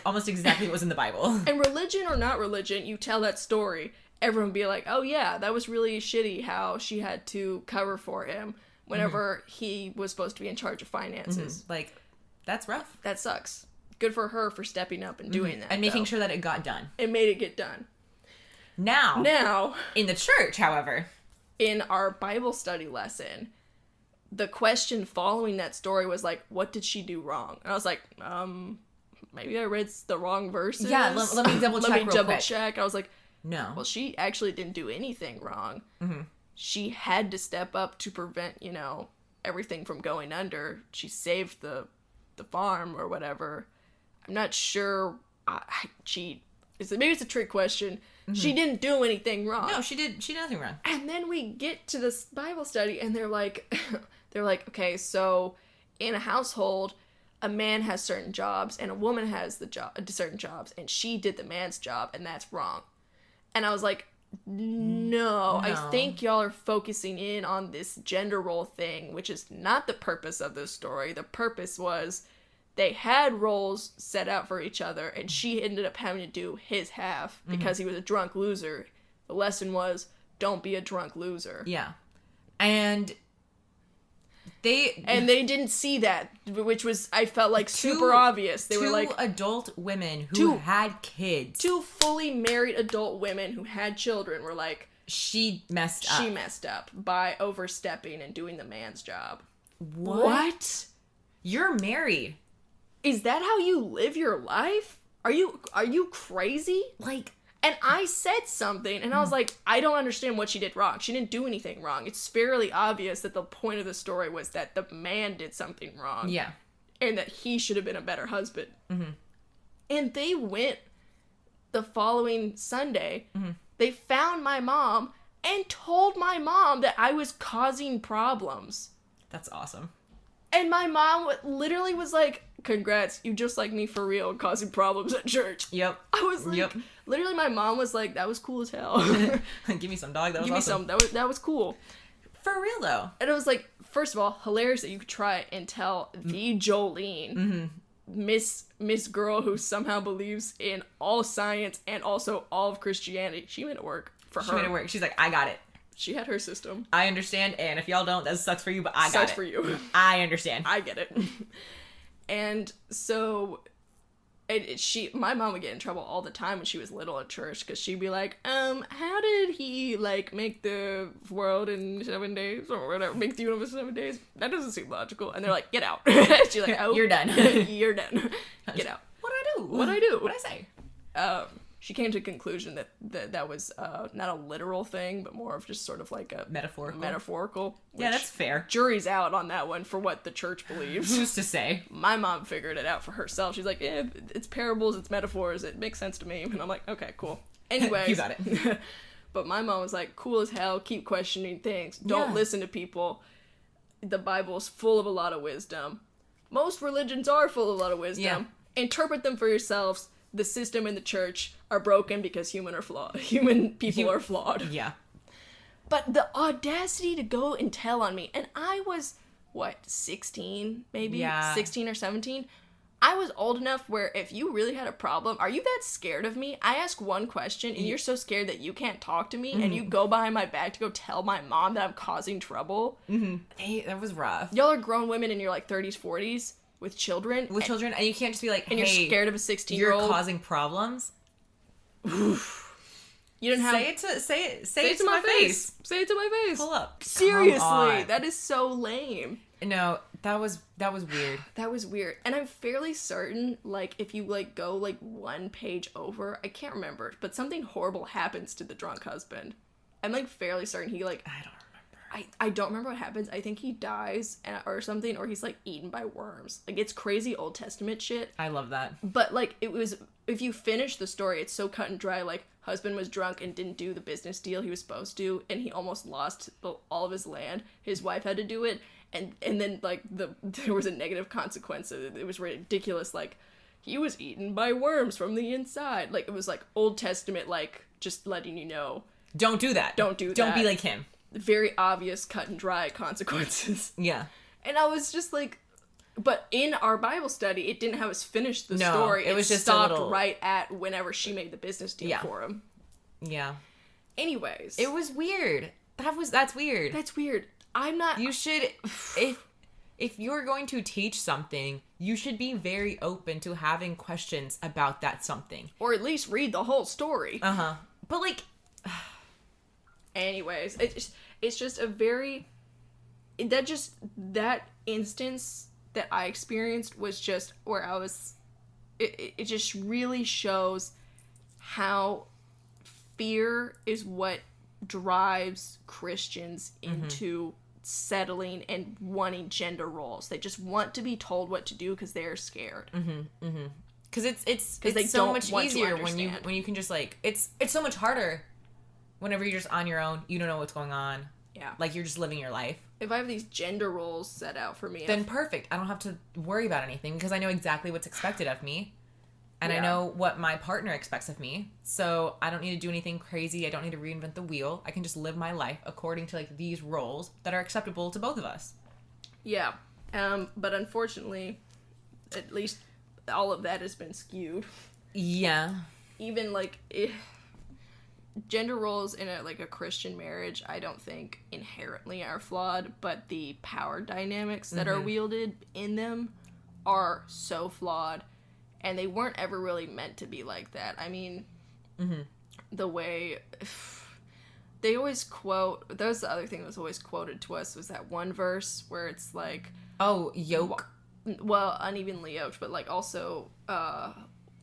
almost exactly what was in the Bible. And religion or not religion, you tell that story, everyone would be like, oh yeah, that was really shitty how she had to cover for him whenever he was supposed to be in charge of finances. Like, that's rough. That sucks. Good for her for stepping up and doing that. And making sure that it got done. It made it get done. Now, in the church, however, in our Bible study lesson, the question following that story was like, what did she do wrong? And I was like, maybe I read the wrong verses. Yeah, let me double check. I was like, no. Well, she actually didn't do anything wrong. She had to step up to prevent, everything from going under. She saved the farm or whatever. I'm not sure. Maybe it's a trick question. She didn't do anything wrong. No, she did nothing wrong. And then we get to this Bible study, and they're like, okay, so in a household, a man has certain jobs, and a woman has certain jobs, and she did the man's job, and that's wrong. And I was like, no, I think y'all are focusing in on this gender role thing, which is not the purpose of this story. The purpose was they had roles set out for each other, and she ended up having to do his half because he was a drunk loser. The lesson was, don't be a drunk loser. Yeah. And they didn't see that, which was, I felt like, super obvious. They were like adult women who had kids. Two fully married adult women who had children were like, she messed up. She messed up by overstepping and doing the man's job. What? You're married. Is that how you live your life? Are you crazy? Like, and I said something, and I was like, I don't understand what she did wrong. She didn't do anything wrong. It's fairly obvious that the point of the story was that the man did something wrong. Yeah. And that he should have been a better husband. And they went the following Sunday. They found my mom and told my mom that I was causing problems. That's awesome. And my mom literally was like, congrats, you just like me for real, causing problems at church. Yep. I was like, literally my mom was like, that was cool as hell. Give me some, dog. That was awesome. That was cool. For real, though. And I was like, first of all, hilarious that you could try and tell the Jolene, Miss Girl who somehow believes in all science and also all of Christianity. She made it work for her. She made it work. She's like, I got it. She had her system. I understand, and if y'all don't, that sucks for you, but I got it. Sucks for you. I understand. I get it. And so, my mom would get in trouble all the time when she was little at church, because she'd be like, how did he, like, make the world in 7 days, or whatever, make the universe in 7 days? That doesn't seem logical. And they're like, get out. She's like, oh. You're done. You're done. Get out. What'd I do? What'd I say? She came to the conclusion that was not a literal thing, but more of just sort of like a metaphorical. Yeah, that's fair. Jury's out on that one for what the church believes. Who's to say? My mom figured it out for herself. She's like, it's parables, it's metaphors, it makes sense to me. And I'm like, okay, cool. Anyways. You got it. But my mom was like, cool as hell, keep questioning things. Don't listen to people. The Bible's full of a lot of wisdom. Most religions are full of a lot of wisdom. Yeah. Interpret them for yourselves. The system and the church are broken because human people are flawed. Yeah. But the audacity to go and tell on me, and I was, 16 maybe? Yeah. 16 or 17? I was old enough where if you really had a problem, are you that scared of me? I ask one question and you're so scared that you can't talk to me and you go behind my back to go tell my mom that I'm causing trouble. Mm-hmm. Hey, that was rough. Y'all are grown women in your like 30s, 40s. With children, and you can't just be like, hey, and you're scared of a 16-year-old. You're causing problems. You didn't have say it to my face. Say it to my face. Pull up. Seriously, that is so lame. No, that was weird. That was weird, and I'm fairly certain, like, if you like go like one page over, I can't remember, but something horrible happens to the drunk husband. I'm like fairly certain he like. I don't remember. I don't remember what happens. I think he dies or something, or he's like eaten by worms. Like, it's crazy Old Testament shit. I love that. But like, it was, if you finish the story, it's so cut and dry. Like, husband was drunk and didn't do the business deal he was supposed to, and he almost lost all of his land. His wife had to do it, and then like there was a negative consequence. It was ridiculous. Like, he was eaten by worms from the inside. Like, it was like Old Testament, like just letting you know, don't do that. Don't do that. Don't be like him. Very obvious cut and dry consequences. Yeah. And I was just like, but in our Bible study, it didn't have us finish the story. It was just stopped right at whenever she made the business deal for him. Yeah. Anyways. It was weird. That's weird. That's weird. I'm not... You should... If you're going to teach something, you should be very open to having questions about that something. Or at least read the whole story. Uh-huh. But like... Anyways, it's just a very... That instance that I experienced was just where I was... It just really shows how fear is what drives Christians into settling and wanting gender roles. They just want to be told what to do because they're scared. Because it's so much easier when you can just like... It's so much harder whenever you're just on your own. You don't know what's going on. Yeah. Like, you're just living your life. If I have these gender roles set out for me... Then perfect. I don't have to worry about anything because I know exactly what's expected of me. And I know what my partner expects of me. So I don't need to do anything crazy. I don't need to reinvent the wheel. I can just live my life according to, like, these roles that are acceptable to both of us. Yeah. But unfortunately, at least all of that has been skewed. Yeah. Even, like... Gender roles in a Christian marriage, I don't think inherently are flawed, but the power dynamics that are wielded in them are so flawed, and they weren't ever really meant to be like that. I mean, the way they always quote, that was the other thing that was always quoted to us, was that one verse where it's like, oh, yoke. Well, unevenly yoked, but like also,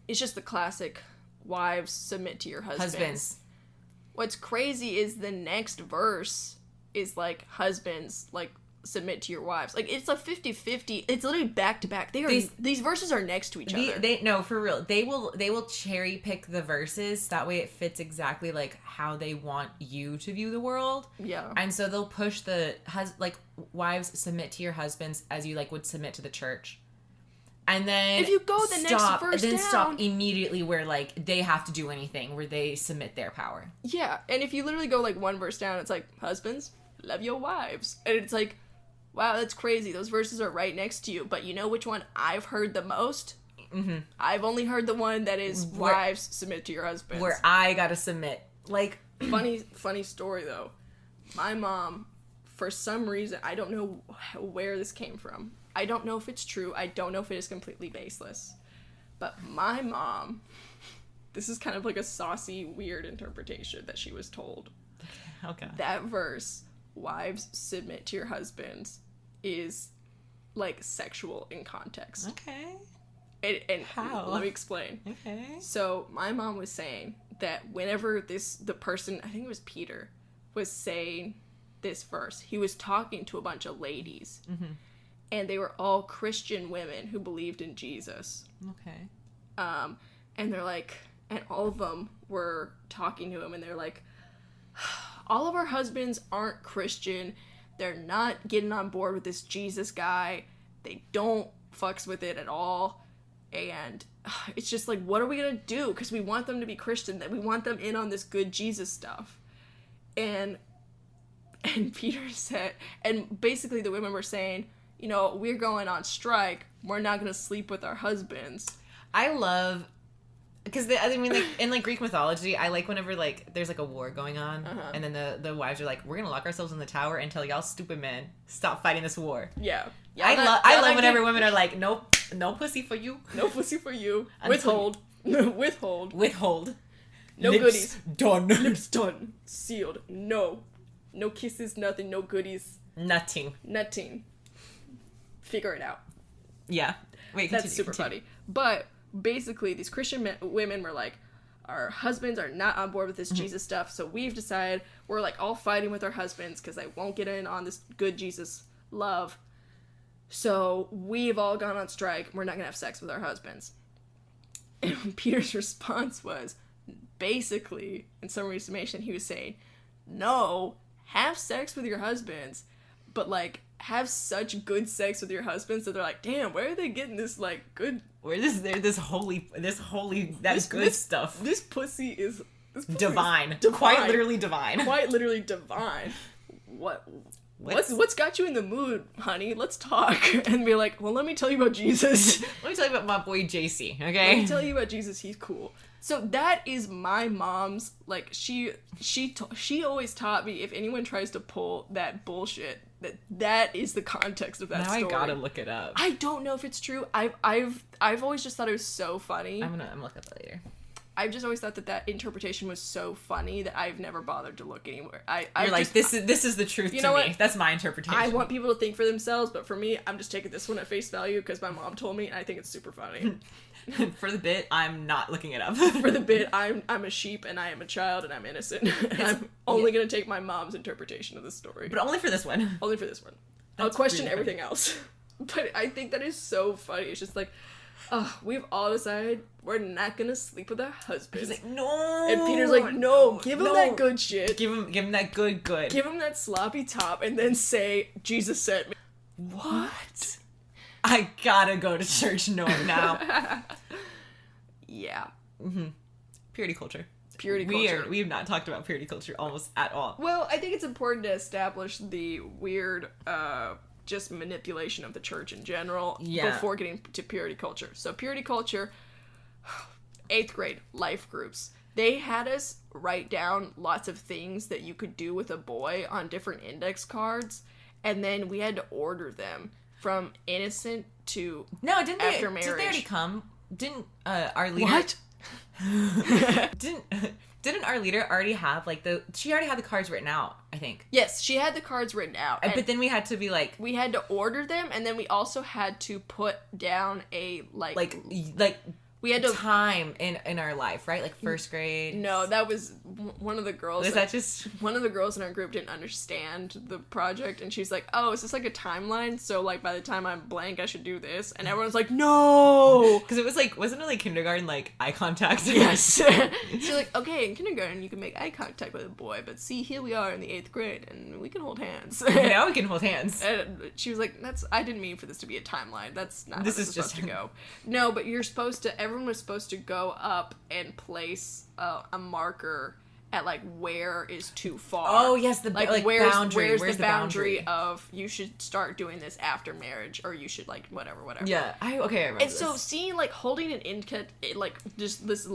it's just the classic, wives submit to your husbands. What's crazy is the next verse is, like, husbands, like, submit to your wives. Like, it's a 50-50. It's literally back-to-back. These verses are next to each other. No, for real. They will cherry-pick the verses. That way it fits exactly, like, how they want you to view the world. Yeah. And so they'll push wives submit to your husbands as you, like, would submit to the church. And then if you go the next verse down, stop immediately where, like, they have to do anything, where they submit their power. Yeah, and if you literally go, like, one verse down, it's like, husbands, love your wives. And it's like, wow, that's crazy. Those verses are right next to you. But you know which one I've heard the most? I've only heard the one that is wives submit to your husbands. Where I gotta submit. Like... Funny story, though. my mom, for some reason, I don't know where this came from. I don't know if it's true. I don't know if it is completely baseless. But my mom, this is kind of like a saucy, weird interpretation that she was told. Okay. That verse, wives submit to your husbands, is like sexual in context. Okay. And how? Let me explain. Okay. So my mom was saying that whenever the person, I think it was Peter, was saying this verse, he was talking to a bunch of ladies. Mm-hmm. And they were all Christian women who believed in Jesus. Okay. And they're like, and all of them were talking to him, and they're like, all of our husbands aren't Christian. They're not getting on board with this Jesus guy. They don't fucks with it at all. And it's just like, what are we going to do? Because we want them to be Christian. That we want them in on this good Jesus stuff. And Peter said, and basically the women were saying, you know, we're going on strike. We're not going to sleep with our husbands. I love, because I mean, like, in like Greek mythology, I like whenever like there's like a war going on, and then the wives are like, we're gonna lock ourselves in the tower and tell y'all stupid men stop fighting this war. Yeah. I love whenever women are like, nope, no pussy for you, no pussy for you. Withhold. No Lips goodies. Done. Lips done. Sealed. No kisses. Nothing. No goodies. Nothing. Figure it out. Yeah. Wait, that's super funny. But basically, these Christian women were like, our husbands are not on board with this Jesus stuff, so we've decided we're like all fighting with our husbands because they won't get in on this good Jesus love. So we've all gone on strike. We're not gonna have sex with our husbands. And Peter's response was, basically, in summary summation, he was saying, no, have sex with your husbands, but like have such good sex with your husbands that they're like, damn, where are they getting this like good? Where this holy that's good stuff. This pussy is divine. Quite literally divine. What's got you in the mood, honey? Let's talk. And be like, well, let me tell you about Jesus. Let me tell you about my boy JC, okay? Let me tell you about Jesus. He's cool. So that is my mom's, like, she always taught me, if anyone tries to pull that bullshit, that is the context of that story. Now I gotta look it up. I don't know if it's true. I've always just thought it was so funny. I'm gonna look up that later. I've just always thought that interpretation was so funny that I've never bothered to look anywhere. You're like, this is the truth to me. What? That's my interpretation. I want people to think for themselves, but for me, I'm just taking this one at face value because my mom told me, and I think it's super funny. For the bit, I'm not looking it up. For the bit, I'm a sheep, and I am a child, and I'm innocent. And I'm only going to take my mom's interpretation of the story. But only for this one. Only for this one. I'll question really everything else. But I think that is so funny. It's just like, we've all decided we're not gonna sleep with our husbands. He's like, no. And Peter's like, no, give him that good shit. Give him that good. Give him that sloppy top, and then say, Jesus sent me. What? I gotta go to church now. Yeah. Mm-hmm. Purity culture. Purity culture. We have not talked about purity culture almost at all. Well, I think it's important to establish the weird, just manipulation of the church in general before getting to purity culture. So purity culture, 8th grade, life groups. They had us write down lots of things that you could do with a boy on different index cards, and then we had to order them from innocent to after marriage. Did they already come? Didn't our leader... What? Didn't our leader already have, like, she already had the cards written out, I think. Yes, she had the cards written out. But then we had to be, like... We had to order them, and then we also had to put down a, like... We had to... Time in our life, right? Like, 1st grade. No, that was one of the girls... Was that just... One of the girls in our group didn't understand the project, and she's like, oh, is this like a timeline? So, like, by the time I'm blank, I should do this. And everyone's like, no! Because it was like... Wasn't it like kindergarten, like, eye contact? Yes. So, like, okay, in kindergarten, you can make eye contact with a boy, but see, here we are in the 8th grade, and we can hold hands. Now we can hold hands. And she was like, I didn't mean for this to be a timeline. That's not how this is supposed to go. No, but you're supposed to... Everyone was supposed to go up and place a marker at like where is too far. Oh yes, the like boundary. Where's the boundary of you should start doing this after marriage, or you should like whatever. Yeah, I remember. And so seeing like holding an like just this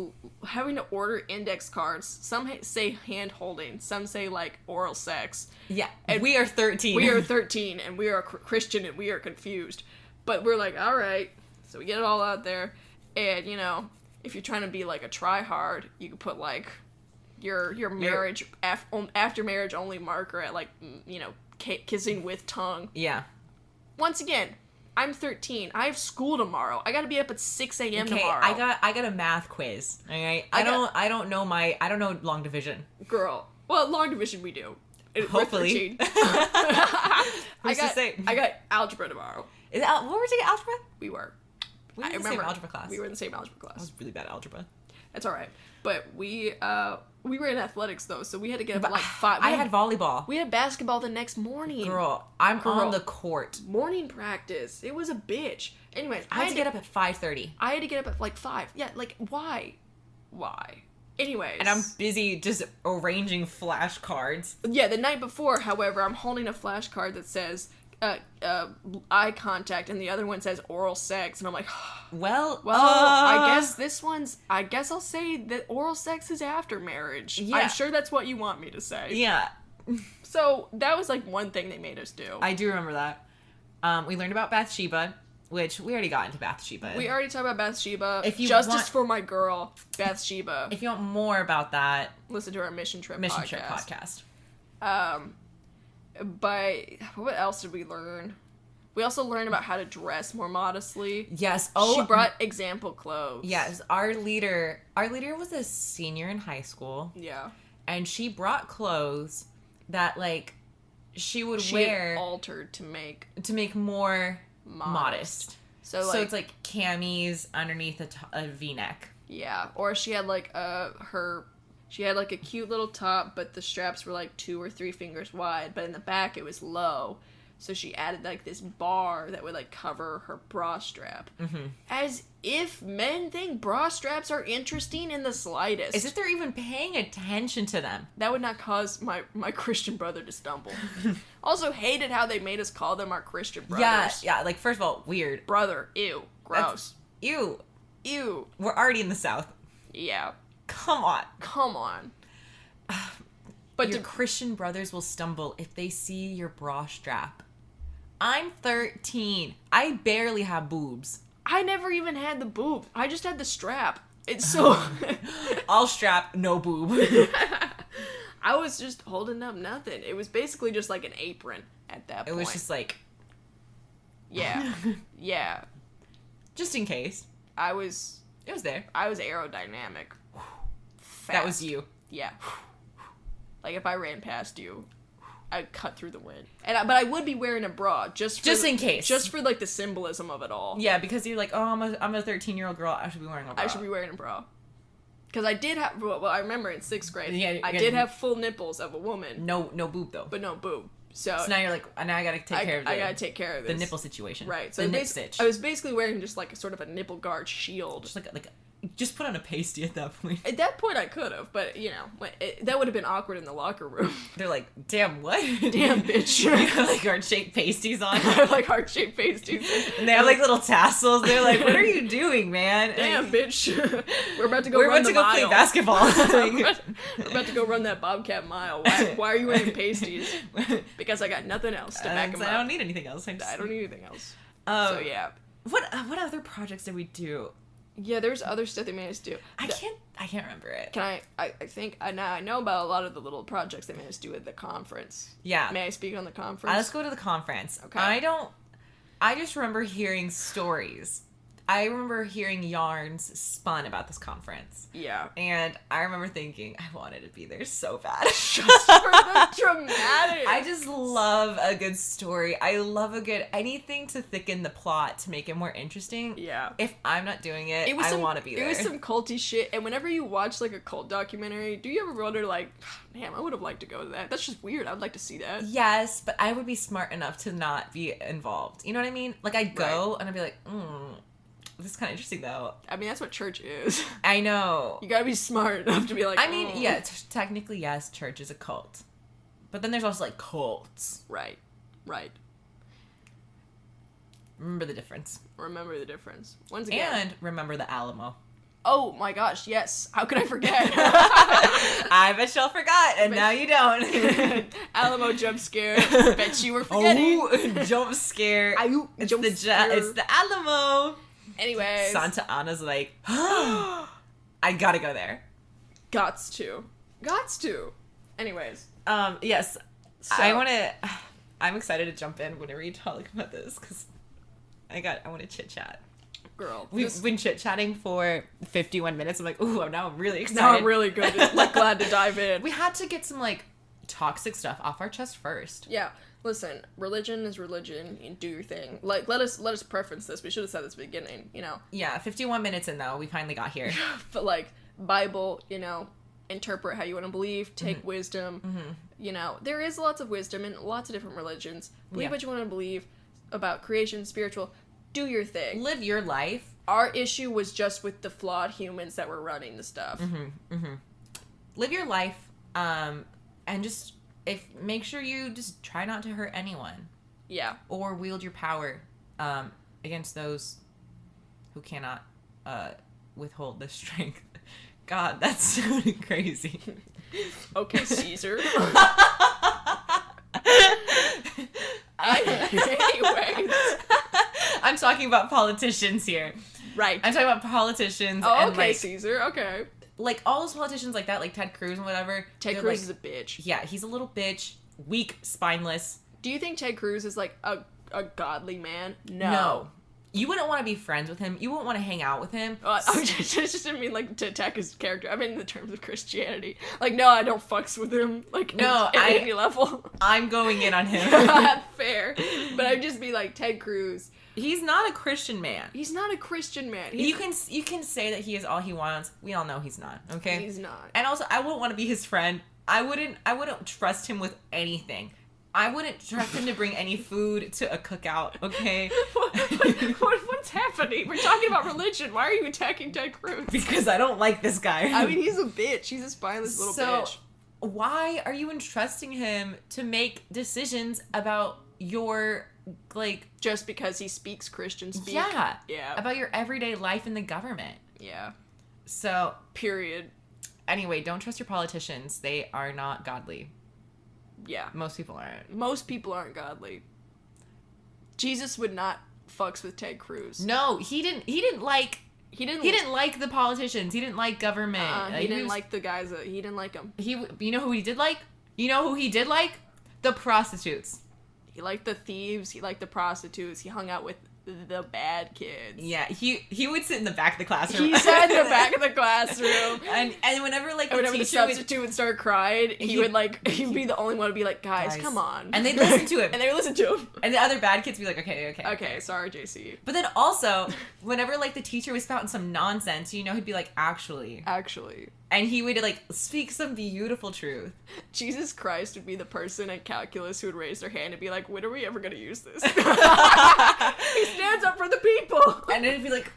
having to order index cards. Some say hand holding, some say like oral sex. Yeah, and we are 13. We are 13, and we are Christian, and we are confused. But we're like, all right, so we get it all out there, and you know, if you're trying to be like a try hard, you can put like your marriage after marriage only marker at like, you know, kissing with tongue. Yeah. Once again, I'm 13. I have school tomorrow. I got to be up at 6 a.m. tomorrow. I got a math quiz. All right. I don't know long division. Girl. Well, long division we do. Hopefully. I got algebra tomorrow. What were we taking algebra? We were. We were in the same algebra class. We were in the same algebra class. I was really bad at algebra. That's all right. But we were in athletics though, so we had to get up at like 5. I had volleyball. We had basketball the next morning. Girl, I'm on the court. Morning practice. It was a bitch. Anyways, I had to get up at 5:30. I had to get up at like 5. Yeah, like why? Anyways. And I'm busy just arranging flashcards. Yeah, the night before, however, I'm holding a flashcard that says eye contact, and the other one says oral sex, and I'm like, I guess I'll say that oral sex is after marriage. Yeah. I'm sure that's what you want me to say. Yeah. So that was like one thing they made us do. I do remember that. We learned about Bathsheba, which we already got into Bathsheba. We already talked about Bathsheba. Justice for my girl, Bathsheba. If you want more about that, listen to our Mission Trip podcast. But what else did we learn? We also learned about how to dress more modestly. Yes. She brought example clothes. Yes. Our leader was a senior in high school. Yeah. And she brought clothes that like she wear altered to make more modest. So it's like camis underneath a V-neck. Yeah. Or she had like she had like a cute little top, but the straps were like 2 or 3 fingers wide, but in the back it was low. So she added like this bar that would like cover her bra strap. Mm-hmm. As if men think bra straps are interesting in the slightest. As if they're even paying attention to them. That would not cause my Christian brother to stumble. Also hated how they made us call them our Christian brothers. Yeah, like first of all, weird. Brother, ew, gross. Ew. Ew. We're already in the South. Yeah. Come on. But your Christian brothers will stumble if they see your bra strap. I'm 13. I barely have boobs. I never even had the boob. I just had the strap. It's so... All strap, no boob. I was just holding up nothing. It was basically just like an apron at that point. It was just like... Yeah. Yeah. Just in case. It was there. I was aerodynamic. Fast. That was you. Yeah. Like if I ran past you, I'd cut through the wind. But I would be wearing a bra just in case. Just for like the symbolism of it all. Yeah, because you're like, oh, I'm a 13-year-old girl. I should be wearing a bra. I should be wearing a bra. Because I did have, well, I remember in 6th grade, yeah, I did have full nipples of a woman. No boob though. But no boob. So now you're like, now I gotta take care of this. I gotta take care of this. The nipple situation. Right. So the nip stitch. I was basically wearing just like a sort of a nipple guard shield. Just just put on a pasty at that point. At that point I could have, but you know, that would have been awkward in the locker room. They're like, damn, what? Damn, bitch. You have like heart-shaped pasties on. I have like heart-shaped pasties. And they have like little tassels. They're like, what are you doing, man? Damn, bitch. We're about to go play basketball. We're about to go run that Bobcat mile. Why are you wearing pasties? Because I got nothing else to back them up. I don't need anything else. I don't need anything else. So yeah. What other projects did we do? Yeah, there's other stuff they made us do. I can't remember it. Can I think now I know about a lot of the little projects they made us do at the conference. Yeah. May I speak on the conference? Let's go to the conference. Okay. I just remember hearing stories. I remember hearing yarns spun about this conference. Yeah. And I remember thinking, I wanted to be there so bad. Just for the dramatic. I just love a good story. I love anything to thicken the plot to make it more interesting. Yeah. If I'm not doing it I want to be there. It was some culty shit. And whenever you watch like a cult documentary, do you ever wonder like, damn, I would have liked to go to that. That's just weird. I'd like to see that. Yes, but I would be smart enough to not be involved. You know what I mean? Like I'd go and I'd be like, This is kind of interesting, though. I mean, that's what church is. I know. You gotta be smart enough to be like, I mean, yeah, technically, yes, church is a cult. But then there's also, like, cults. Right. Remember the difference. Remember the difference. Once again. And remember the Alamo. Oh, my gosh, yes. How could I forget? I bet y'all forgot, and now you don't. Alamo jump scare. Bet you were forgetting. Oh, jump scare. It's the Alamo. Anyways. Santa Anna's like, I gotta go there. Gots to. Anyways. Yes. So, I'm excited to jump in whenever you talk about this, because I want to chit-chat. Girl. We've been chit-chatting for 51 minutes. I'm like, ooh, now I'm really excited. Now I'm really good. Like, glad to dive in. We had to get some, like, toxic stuff off our chest first. Yeah. Listen, religion is religion. You do your thing. Like, let us preference this. We should have said this at the beginning, you know. Yeah, 51 minutes in, though. We finally got here. But, like, Bible, you know, interpret how you want to believe. Take wisdom. Mm-hmm. You know, there is lots of wisdom in lots of different religions. Believe Yeah. what you want to believe about creation, spiritual. Do your thing. Live your life. Our issue was just with the flawed humans that were running the stuff. Live your life, and just make sure you just try not to hurt anyone. Yeah. Or wield your power against those who cannot withhold the strength. God, that's so crazy. Okay, Caesar. Anyways. I'm talking about politicians here. Right. I'm talking about politicians. Oh, and okay, like, Caesar. Okay. Like, all those politicians like that, like Ted Cruz and whatever. Ted they're Cruz like, is a bitch. Yeah, he's a little bitch. Weak, spineless. Do you think Ted Cruz is, like, a godly man? No. You wouldn't want to be friends with him. You wouldn't want to hang out with him. I just didn't mean, like, to attack his character. I mean in the terms of Christianity. Like, no, I don't fucks with him. Like, no, at any level. I'm going in on him. Fair. But I'd just be like, Ted Cruz. He's not a Christian man. He's not a Christian man. You can say that he is all he wants. We all know he's not. Okay. He's not. And also, I wouldn't want to be his friend. I wouldn't trust him with anything. I wouldn't trust him to bring any food to a cookout. Okay. What's happening? We're talking about religion. Why are you attacking Ted Cruz? Because I don't like this guy. I mean, he's a bitch. He's a spineless little bitch. Why are you entrusting him to make decisions about your, like... Just because he speaks Christian speak? Yeah. Yeah. About your everyday life in the government. Yeah. So... Period. Anyway, don't trust your politicians. They are not godly. Yeah. Most people aren't. Most people aren't godly. Jesus would not fucks with Ted Cruz. No, he didn't like the politicians. He didn't like government. He didn't like the guys that he didn't like them. You know who he did like? You know who he did like? The prostitutes. He liked the thieves. He liked the prostitutes. He hung out with the bad kids. Yeah, he would sit in the back of the classroom. He sat in the back of the classroom. and whenever like the substitute would start crying, he'd be the only one to be like, guys, come on. And they'd listen to him. And they would listen to him. And the other bad kids would be like, okay, sorry, JC. But then also, whenever like the teacher was spouting some nonsense, you know, he'd be like, actually. And he would like speak some beautiful truth. Jesus Christ would be the person at calculus who would raise their hand and be like, when are we ever going to use this? He stands up for the people. And they'd be like,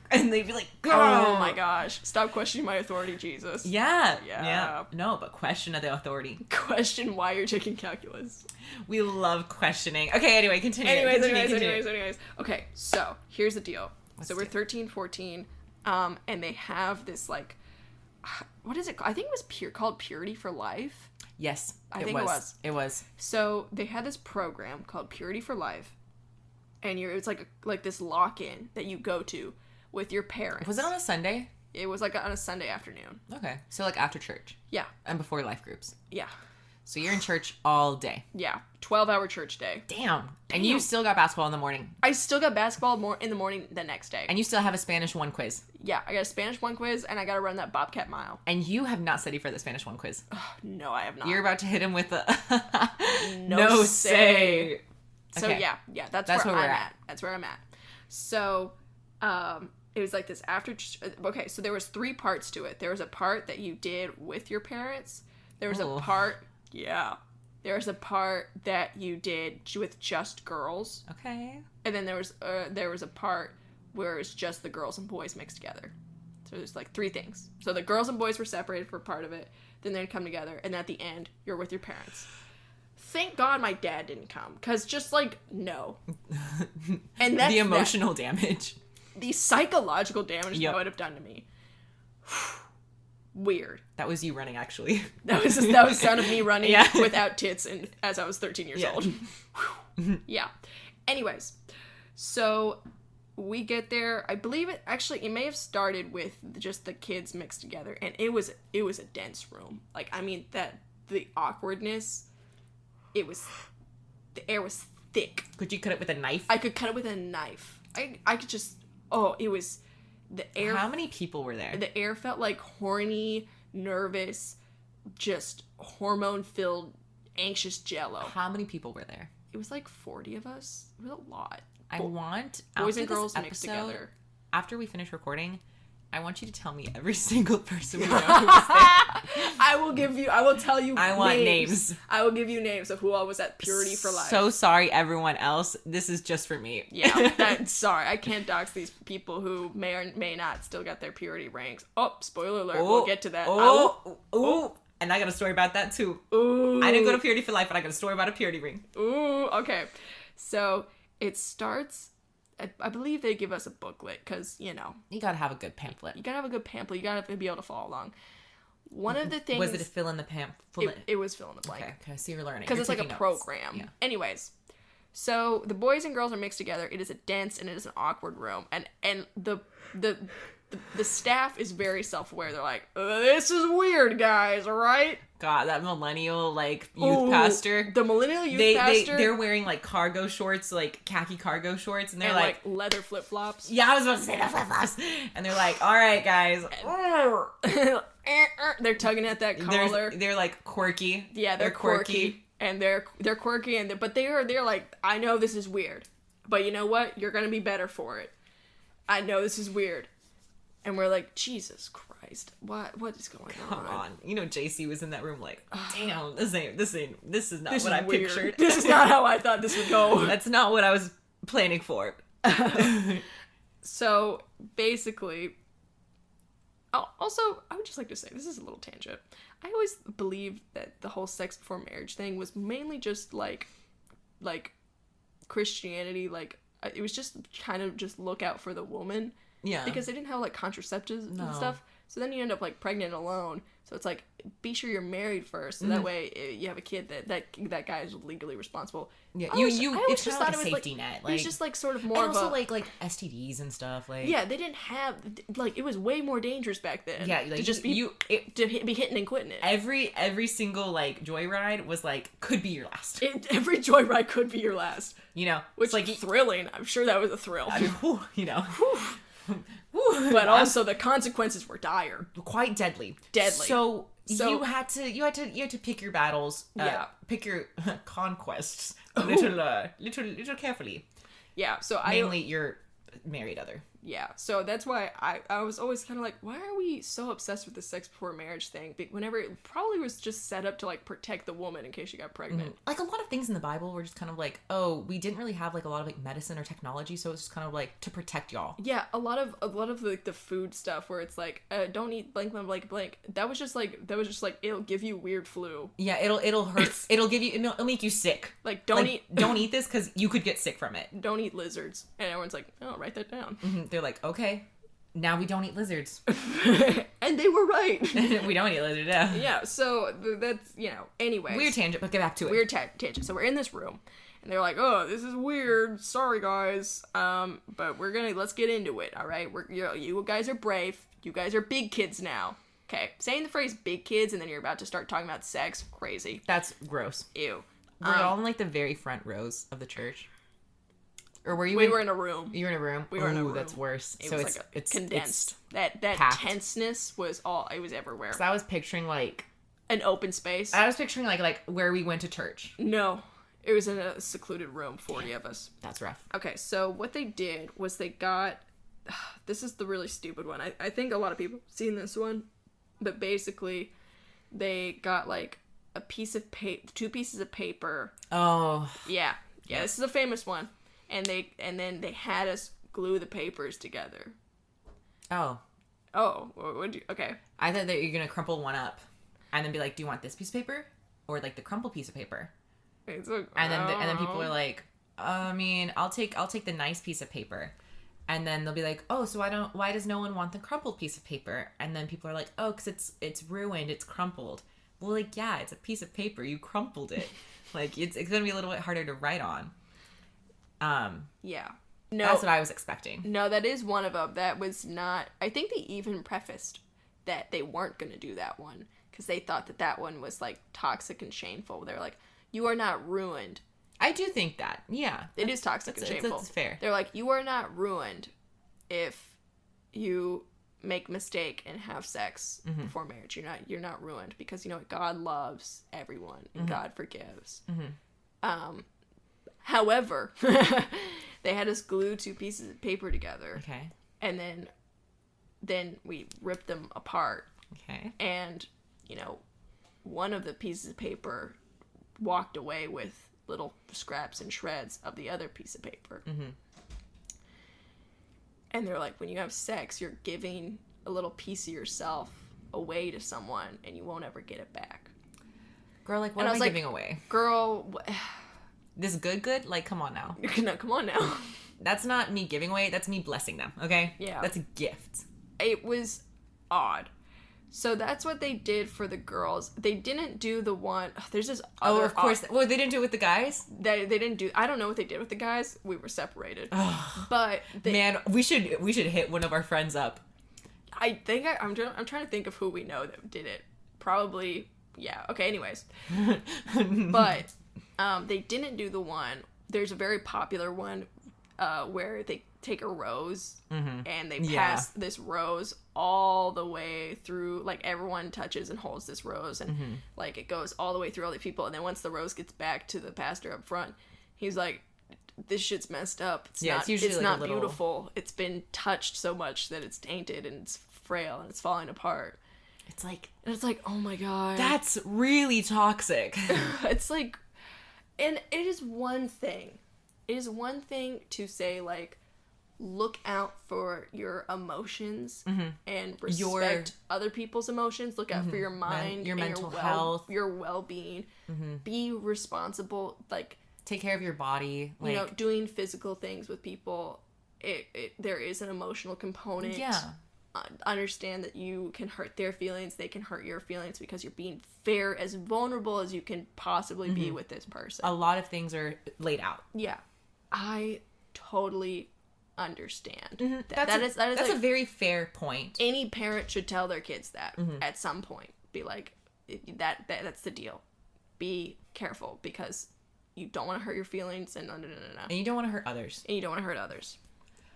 oh my gosh. Stop questioning my authority, Jesus. Yeah. No, but question of the authority. Question why you're taking calculus. We love questioning. Okay, anyway, continue. Anyways. Okay, so here's the deal. We're 13, 14, and they have this like, what is it called? I think it was called Purity for Life. Yes, I think it was. It was. So they had this program called Purity for Life, and it's like this lock-in that you go to with your parents. Was it on a Sunday? It was like on a Sunday afternoon. Okay, so like after church. Yeah. And before life groups. Yeah. So you're in church all day. Yeah, 12-hour church day. Damn. And you still got basketball in the morning. I still got basketball more in the morning the next day. And you still have a Spanish 1 quiz. Yeah, I got a Spanish 1 quiz, and I got to run that Bobcat Mile. And you have not studied for the Spanish 1 quiz. No, I have not. You're about to hit him with a no say. So okay. yeah, that's where I'm at. That's where I'm at. So, it was like this after. Okay, so there was 3 parts to it. There was a part that you did with your parents. There was a part. Yeah. There was a part that you did with just girls. Okay. And then there was a part where it's just the girls and boys mixed together. So there's like 3 things. So the girls and boys were separated for part of it, then they'd come together, and at the end, you're with your parents. Thank God my dad didn't come, because just like, no. And that's the emotional damage. The psychological damage that would have done to me. Weird. That was you running, actually. That was sound of me running without tits and as I was 13 years old. Yeah. Anyways, so we get there. I believe it may have started with just the kids mixed together, and it was a dense room. Like, I mean, the awkwardness, the air was thick. Could you cut it with a knife? I could cut it with a knife. I could just, it was, the air. How many people were there? The air felt like horny, nervous, just hormone-filled, anxious jello. How many people were there? It was like 40 of us. It was a lot. I want boys and girls mixed together. After we finish recording, I want you to tell me every single person we know who was there. I will tell you I want names. I will give you names of who all was at Purity for Life. So sorry, everyone else. This is just for me. Yeah, sorry. I can't dox these people who may or may not still got their Purity ranks. Oh, spoiler alert. We'll get to that. And I got a story about that, too. Ooh. I didn't go to Purity for Life, but I got a story about a Purity ring. Ooh, okay. So, it starts, I believe they give us a booklet, because, you gotta have a good pamphlet. You gotta be able to follow along. One of the things... Was it a fill in the pamphlet? It was fill in the blank. Okay, so you're learning. Because it's like a program. Yeah. Anyways, so the boys and girls are mixed together. It is a dense and it is an awkward room. And the staff is very self-aware. They're like, this is weird, guys, all right? God, that millennial, youth pastor. The millennial youth pastor. They're wearing, cargo shorts, khaki cargo shorts, and they're and leather flip-flops. Yeah, I was about to say that flip-flops. And they're like, all right, guys. They're tugging at that collar. They're, quirky. Yeah, they're quirky. And they're quirky, but they're like, I know this is weird, but you know what? You're gonna be better for it. I know this is weird. And we're like, Jesus Christ, what is going on? Come on. JC was in that room damn, this is not what I weird. pictured. This is not how I thought this would go. That's not what I was planning for. So, basically, also, I would just like to say, this is a little tangent. I always believed that the whole sex before marriage thing was mainly just, like Christianity, it was just kind of just look out for the woman. Yeah. Because they didn't have, contraceptives and stuff. So then you end up, pregnant alone. So it's be sure you're married first. So that way you have a kid that guy is legally responsible. Yeah, I it's just like a safety net. It was just, sort of more and of also, STDs and stuff. Yeah, they didn't have, it was way more dangerous back then. Yeah, to just be hitting and quitting it. Every single, joyride was, could be your last. Every joyride could be your last. Which, thrilling. I'm sure that was a thrill. I mean, But also the consequences were dire, quite deadly. So you had to pick your battles. Pick your conquests a little carefully. Yeah. So mainly your married other. Yeah, so that's why I was always kind of like, why are we so obsessed with the sex before marriage thing? Whenever it probably was just set up to, protect the woman in case she got pregnant. A lot of things in the Bible were just kind of we didn't really have, a lot of, medicine or technology, so it's just kind of, to protect y'all. Yeah, a lot of the food stuff where it's don't eat blank, blank, blank, blank. That was just it'll give you weird flu. Yeah, it'll hurt. it'll make you sick. Don't eat this because you could get sick from it. Don't eat lizards. And everyone's like, oh, write that down. Mm-hmm. They're like, okay, now we don't eat lizards. And they were right. We don't eat lizards, yeah. Yeah, so that's, anyways. Weird tangent, but get back to it. Weird tangent. So we're in this room, and they're like, oh, this is weird. Sorry, guys. But let's get into it, all right? You guys are brave. You guys are big kids now. Okay, saying the phrase big kids, and then you're about to start talking about sex, crazy. That's gross. Ew. We're all in, the very front rows of the church. Or were you? We were in a room. You were in a room. We were in a room. That's worse. It was it's condensed. That packed. Tenseness was everywhere. So I was picturing an open space. I was picturing where we went to church. No, it was in a secluded room. 40 of us. That's rough. Okay, so what they did was they got. This is the really stupid one. I think a lot of people have seen this one, but basically, they got a piece of paper, 2 pieces of paper. Oh. Yeah. This is a famous one. And then they had us glue the papers together. Oh. Oh, what would you? Okay. I thought that you're gonna crumple one up, and then be like, "Do you want this piece of paper, or like the crumpled piece of paper?" It's like, and then people are like, I mean, I'll take the nice piece of paper, and then they'll be like, "Oh, so why does no one want the crumpled piece of paper?" And then people are like, "Oh, because it's ruined, it's crumpled." Well, like, yeah, it's a piece of paper, you crumpled it. Like, it's gonna be a little bit harder to write on. Yeah. No, that's what I was expecting. No, that is one of them. That was not... I think they even prefaced that they weren't going to do that one because they thought that one was, like, toxic and shameful. They're like, you are not ruined. I do think that. Yeah. It is toxic and shameful. That's fair. They're like, you are not ruined if you make a mistake and have sex before marriage. You're not ruined because, you know what? God loves everyone and God forgives. However, they had us glue 2 pieces of paper together. Okay. And then we ripped them apart. Okay. And, you know, one of the pieces of paper walked away with little scraps and shreds of the other piece of paper. And they're like, when you have sex, you're giving a little piece of yourself away to someone and you won't ever get it back. Girl, like, what am I giving away? Girl... This good? Like, come on now. No, come on now. That's not me giving away. That's me blessing them, okay? Yeah. That's a gift. It was odd. So that's what they did for the girls. They didn't do the one... There's this other... Oh, of course. Well, they didn't do it with the guys? They didn't do... I don't know what they did with the guys. We were separated. But... Man, we should hit one of our friends up. I think... I'm trying to think of who we know that did it. Probably... Yeah. Okay, anyways. But... they didn't do the one. There's a very popular one where they take a rose and they pass this rose all the way through. Like, everyone touches and holds this rose, and like it goes all the way through all the people. And then once the rose gets back to the pastor up front, he's like, "This shit's messed up. It's not like beautiful. It's been touched so much that it's tainted and it's frail and it's falling apart." It's like, oh my god, that's really toxic. It's like. And it is one thing. It is one thing to say, like, look out for your emotions and respect other people's emotions. Look out for your mind, your mental health, your well-being. Be responsible. Like, take care of your body. Like, you know, doing physical things with people. There is an emotional component. Yeah. Understand that you can hurt their feelings, they can hurt your feelings because you're being fair, as vulnerable as you can possibly be with this person. A lot of things are laid out. Yeah. I totally understand. That's like, a very fair point. Any parent should tell their kids that at some point. Be like, that's the deal. Be careful because you don't want to hurt your feelings and no. And you don't want to hurt others.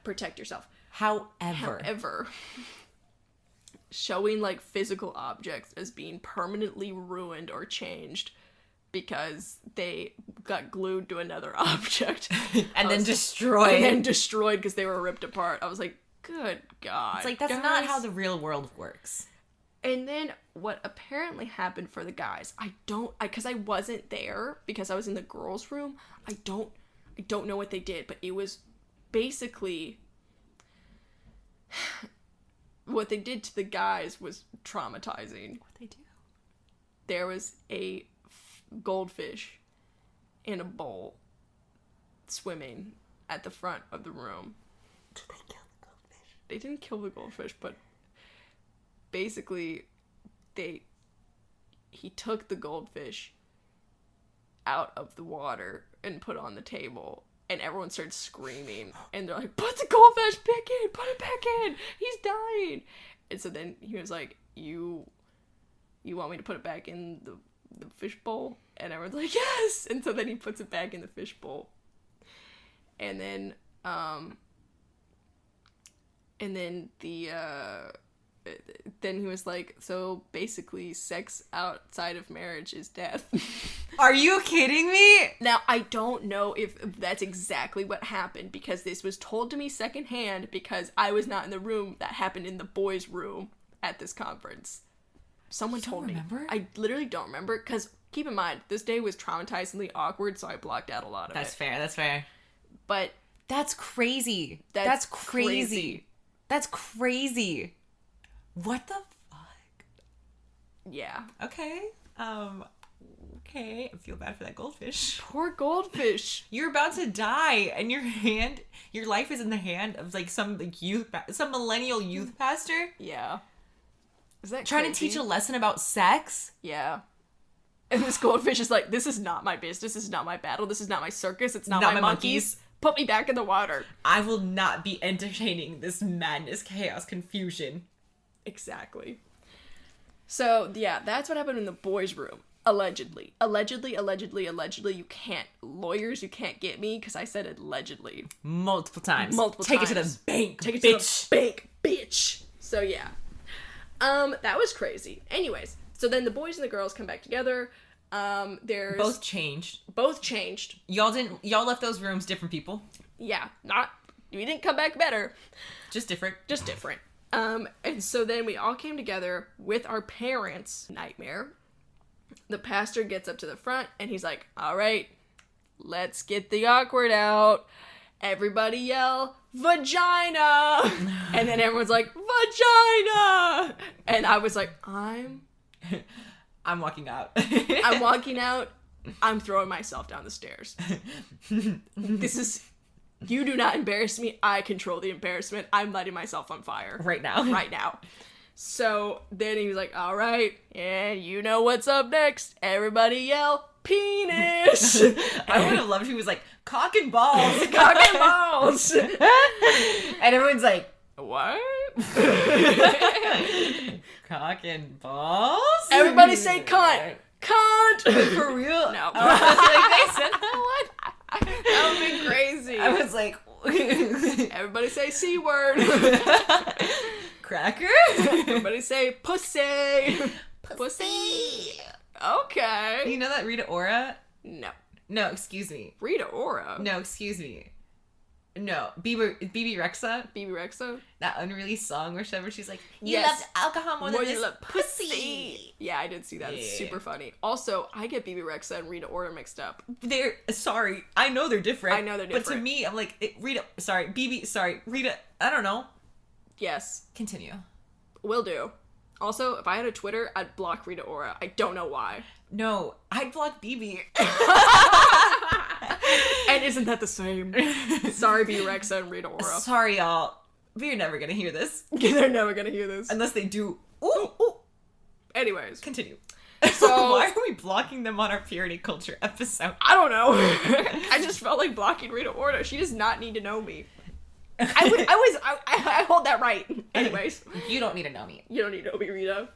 Protect yourself. However, showing like physical objects as being permanently ruined or changed because they got glued to another object and then destroyed because they were ripped apart. I was like, good God. It's like, that's not how the real world works. And then what apparently happened for the guys, because I wasn't there because I was in the girls' room. I don't know what they did, but it was basically what they did to the guys was traumatizing. What they do? There was a goldfish in a bowl swimming at the front of the room. Did they kill the goldfish? They didn't kill the goldfish, but basically he took the goldfish out of the water and put it on the table. And everyone started screaming. And they're like, put the goldfish back in! Put it back in! He's dying! And so then he was like, you want me to put it back in the fish bowl? And everyone's like, yes! And so then he puts it back in the fish bowl. And then, then he was like, so basically sex outside of marriage is death. Are you kidding me? Now, I don't know if that's exactly what happened because this was told to me secondhand because I was not in the room. That happened in the boys' room at this conference. Someone told me. I literally don't remember because keep in mind, this day was traumatizingly awkward, so I blocked out a lot of it. That's fair. But That's crazy. That's crazy. That's crazy. What the fuck? Yeah. Okay. Okay. I feel bad for that goldfish. Poor goldfish. You're about to die, and your life is in the hand of like some millennial youth pastor. Yeah. Is that trying crazy? to teach a lesson about sex? Yeah. And this goldfish is like, this is not my business. This is not my battle. This is not my circus. It's not my monkeys. Put me back in the water. I will not be entertaining this madness, chaos, confusion. Exactly. So, yeah, that's what happened in the boys' room. Allegedly. Allegedly, you can't. Lawyers, you can't get me because I said allegedly. Multiple times. Take it to the bank, Take it bitch. to the bank, bitch. So, yeah. That was crazy. Anyways, so then the boys and the girls come back together. There's... Both changed. Y'all left those rooms different people. Yeah, we didn't come back better. Just different. And so then we all came together with our parents. Nightmare. The pastor gets up to the front and he's like, all right, let's get the awkward out. Everybody yell, vagina. And then everyone's like, vagina. And I was like, I'm walking out. I'm walking out. I'm throwing myself down the stairs. You do not embarrass me. I control the embarrassment. I'm lighting myself on fire. Right now. So then he was like, all right, and you know what's up next. Everybody yell, penis. I would have loved if he was like, cock and balls. Cock and balls. And everyone's like, what? cock and balls? Everybody say cunt. Cunt. For real? No. They said that one? That would be crazy. I was like... Everybody say C word. Cracker? Everybody say pussy. Pussy. Okay. You know that Rita Ora? No. No, excuse me. Rita Ora? No, excuse me. No. BB Rexa? BB Rexa? That unreleased song where she's like, you yes. loved alcohol more than you this love pussy. Yeah, I did see that. It's super funny. Also, I get BB Rexa and Rita Ora mixed up. Sorry. I know they're different. But to me, I'm like, Rita, I don't know. Yes. Continue. Will do. Also, if I had a Twitter, I'd block Rita Ora. I don't know why. No, I'd block BB. And isn't that the same? Sorry, BB Rexa and Rita Ora. Sorry, y'all. But you're never gonna hear this. They're never gonna hear this. Unless they do. Ooh. Anyways. Continue. So why are we blocking them on our purity culture episode? I don't know. I just felt like blocking Rita Ora. She does not need to know me. I hold that right. Anyways. You don't need to know me. You don't need to know me, Rita.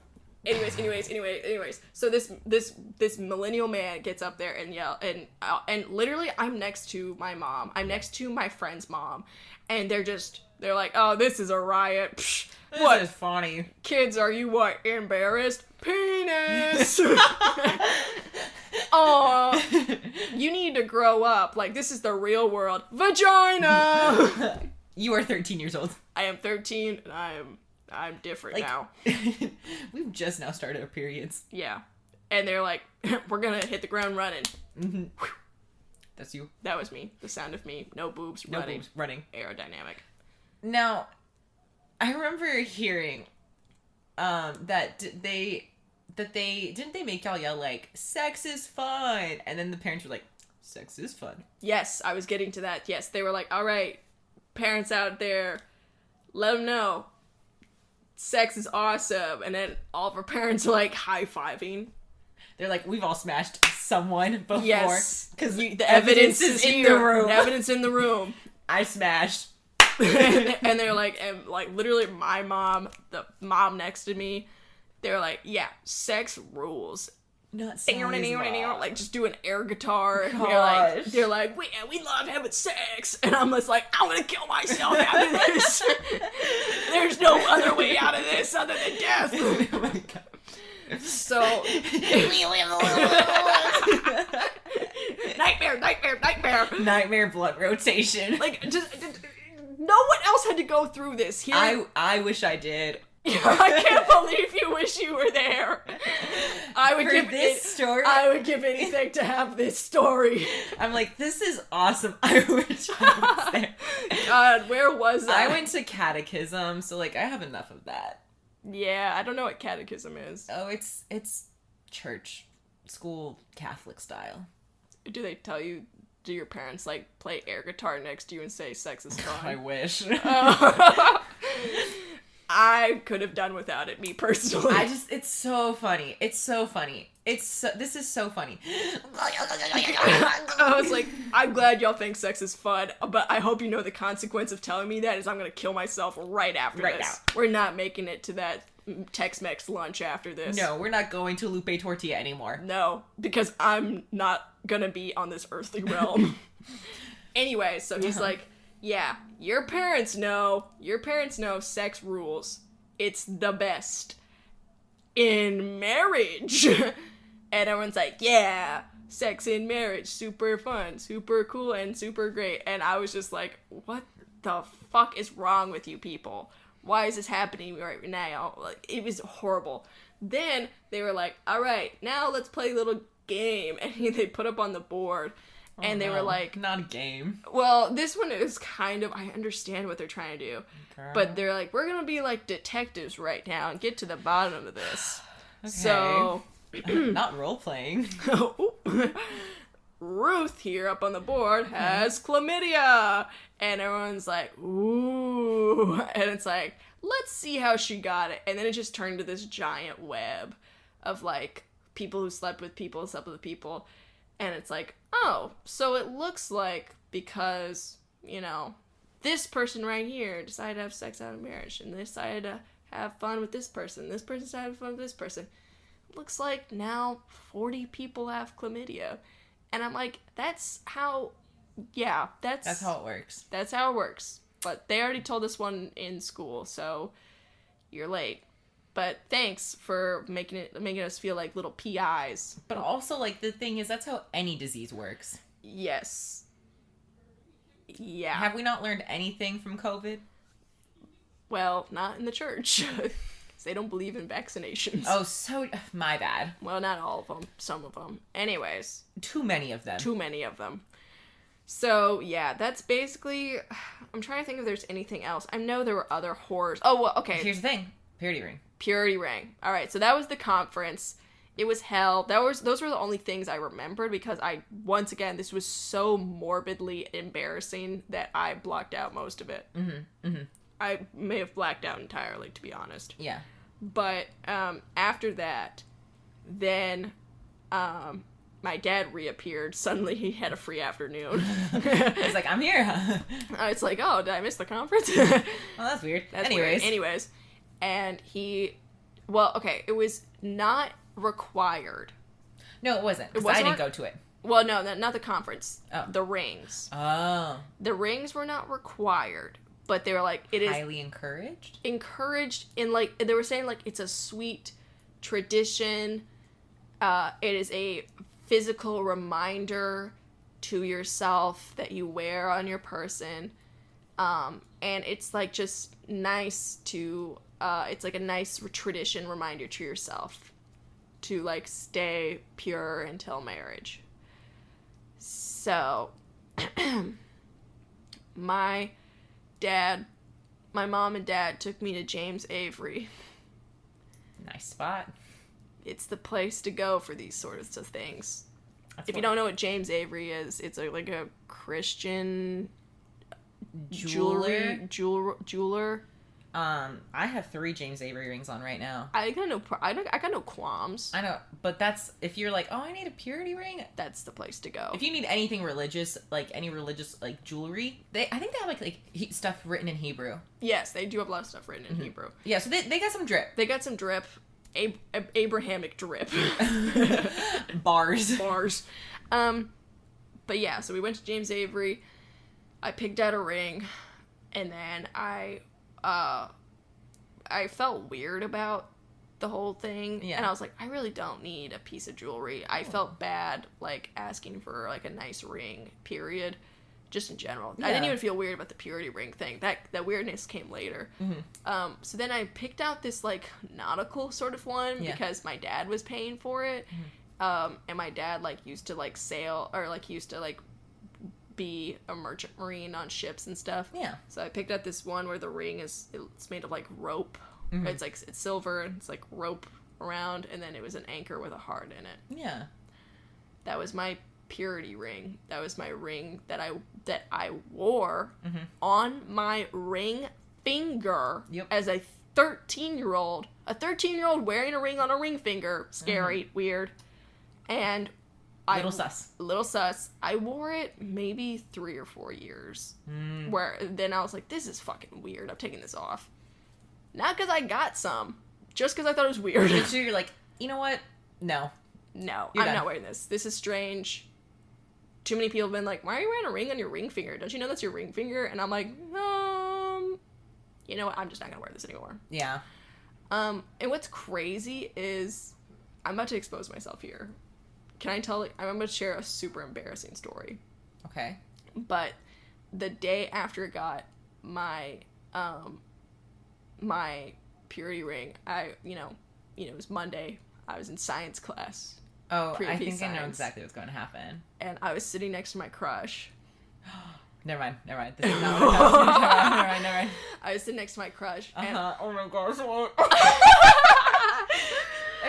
Anyways. So this millennial man gets up there and yell and literally I'm next to my mom. I'm next to my friend's mom, and they're like, oh, this is a riot. Psh, this is funny. Kids, are you what, embarrassed? Penis. Oh, you need to grow up. Like, this is the real world. Vagina. You are 13 years old. I am 13, and I'm different now. We've just now started our periods. Yeah. And they're like, we're gonna hit the ground running. Mm-hmm. That's you. That was me. The sound of me. No boobs, running. Aerodynamic. Now, I remember hearing that didn't they make y'all yell like, sex is fun? And then the parents were like, sex is fun. Yes, I was getting to that. Yes, they were like, all right, parents out there, let them know. Sex is awesome. And then all of our parents are like high-fiving. They're like, we've all smashed someone before. Yes. Because the evidence is in the room. The evidence in the room. I smashed. and they're like, and like literally my mom, the mom next to me, they're like, yeah, sex rules. Not like just do an air guitar. And they're like, we love having sex. And I'm just like, I'm gonna kill myself out of this. There's no other way out of this other than death. Oh my god. So nightmare blood rotation. Like just no one else had to go through this. Here I wish I did. I can't believe you wish you were there. I would For give this story. I would give anything to have this story. I'm like, this is awesome. I wish I was there. God, where was I? I went to catechism, so like I have enough of that. Yeah, I don't know what catechism is. Oh, it's church, school, Catholic style. Do they tell you? Do your parents like play air guitar next to you and say sex is fun? I wish. I could have done without it, me personally. It's so funny. This is so funny. I was like, I'm glad y'all think sex is fun, but I hope you know the consequence of telling me that is I'm gonna kill myself right after this. Now. We're not making it to that Tex-Mex lunch after this. No, we're not going to Lupe Tortilla anymore. No, because I'm not gonna be on this earthly realm. Anyway, so he's like, yeah, your parents know sex rules. It's the best in marriage. And everyone's like, yeah, sex in marriage, super fun, super cool, and super great. And I was just like, what the fuck is wrong with you people? Why is this happening right now? Like, it was horrible. Then they were like, all right, now let's play a little game. And they put up on the board. And they were like... Not a game. Well, this one is kind of... I understand what they're trying to do. Girl. But they're like, we're going to be like detectives right now and get to the bottom of this. Okay. So... Not role-playing. Ruth here up on the board has chlamydia. And everyone's like, ooh. And it's like, let's see how she got it. And then it just turned to this giant web of like people who slept with people, And it's like, oh, so it looks like because, you know, this person right here decided to have sex out of marriage, and they decided to have fun with this person decided to have fun with this person. Looks like now 40 people have chlamydia. And I'm like, that's how it works. That's how it works. But they already told us one in school, so you're late. But thanks for making us feel like little PIs. But also, like, the thing is, that's how any disease works. Yes. Yeah. Have we not learned anything from COVID? Well, not in the church. They don't believe in vaccinations. Oh, so... My bad. Well, not all of them. Some of them. Anyways. Too many of them. So, yeah, that's basically... I'm trying to think if there's anything else. I know there were other horrors. Oh, well, okay. Here's the thing. Purity ring. All right, so that was the conference. It was hell. Those were the only things I remembered because once again, this was so morbidly embarrassing that I blocked out most of it. Mm-hmm. Mm-hmm. I may have blacked out entirely, to be honest. Yeah. But after that, then my dad reappeared. Suddenly he had a free afternoon. He's like, I'm here. It's like, oh, did I miss the conference? Well, that's weird. Anyways. And it was not required. No, it wasn't. Because I didn't go to it. Well, no, not the conference. Oh. The rings. Oh. The rings were not required. But they were like, it is... Highly encouraged? Encouraged in, like, they were saying, like, it's a sweet tradition. It is a physical reminder to yourself that you wear on your person. And it's, like, just nice to... it's, like, a nice tradition reminder to yourself to, like, stay pure until marriage. So, my mom and dad took me to James Avery. Nice spot. It's the place to go for these sorts of things. If you don't know what James Avery is, it's like a Christian jeweler. I have 3 James Avery rings on right now. I got no qualms. I know, but that's, if you're like, oh, I need a purity ring, that's the place to go. If you need anything religious, like any religious like jewelry, I think they have like stuff written in Hebrew. Yes, they do have a lot of stuff written in Hebrew. Yeah, so they got some drip. They got some drip. Abrahamic drip. Bars. But yeah, so we went to James Avery. I picked out a ring, and then I felt weird about the whole thing. Yeah. And I was like, I really don't need a piece of jewelry. I felt bad, like, asking for, like, a nice ring, period. just in general. Yeah. I didn't even feel weird about the purity ring thing. That weirdness came later. Mm-hmm. So then I picked out this, like, nautical sort of one because my dad was paying for it. Mm-hmm. And my dad, like, used to, like, sail, or, like, used to, like, be a merchant marine on ships and stuff. Yeah. So I picked out this one where the ring it's made of, like, rope. Mm-hmm. It's, like, it's silver, and it's, like, rope around, and then it was an anchor with a heart in it. Yeah. That was my purity ring. That was my ring that I wore on my ring finger as a 13-year-old. A 13-year-old wearing a ring on a ring finger. Scary, weird. And little sus. I wore it maybe 3 or 4 years. Where then I was like, this is fucking weird. I'm taking this off. Not because I got some. Just because I thought it was weird. So you're like, you know what? No, I'm not wearing this. This is strange. Too many people have been like, why are you wearing a ring on your ring finger? Don't you know that's your ring finger? And I'm like, you know what? I'm just not going to wear this anymore. Yeah. And what's crazy is, I'm about to expose myself here. Can I tell, I'm about to share a super embarrassing story. Okay. But the day after I got my, my purity ring, it was Monday. I was in science class. Oh, I think science. I know exactly what's going to happen. And I was sitting next to my crush. Never mind. This is not what happened. Never mind. I was sitting next to my crush. And oh my gosh.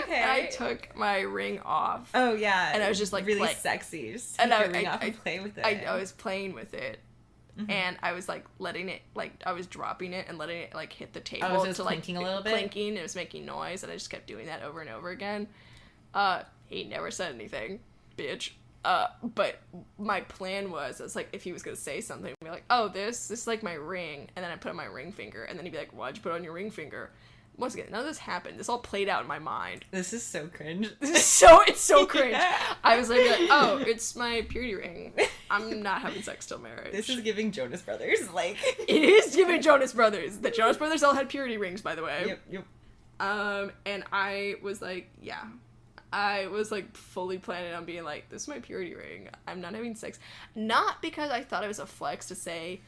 Okay. And I took my ring off. Oh, yeah. And I was just like... really sexy. Just take your ring off and play with it. I was playing with it. Mm-hmm. And I was, like, letting it... Like, I was dropping it and letting it, like, hit the table. Oh, it was just clinking a little bit? Clinking. It was making noise. And I just kept doing that over and over again. He never said anything, bitch. But my plan was, like, if he was gonna say something, I'd be like, oh, this is, like, my ring. And then I put on my ring finger. And then he'd be like, why'd you put on your ring finger? Once again, none of this happened. This all played out in my mind. This is so cringe. It's so cringe. Yeah. I was like, oh, it's my purity ring. I'm not having sex till marriage. This is giving Jonas Brothers, like. It is giving Jonas Brothers. The Jonas Brothers all had purity rings, by the way. Yep. And I was like, yeah. I was, like, fully planning on being like, this is my purity ring. I'm not having sex. Not because I thought it was a flex to say,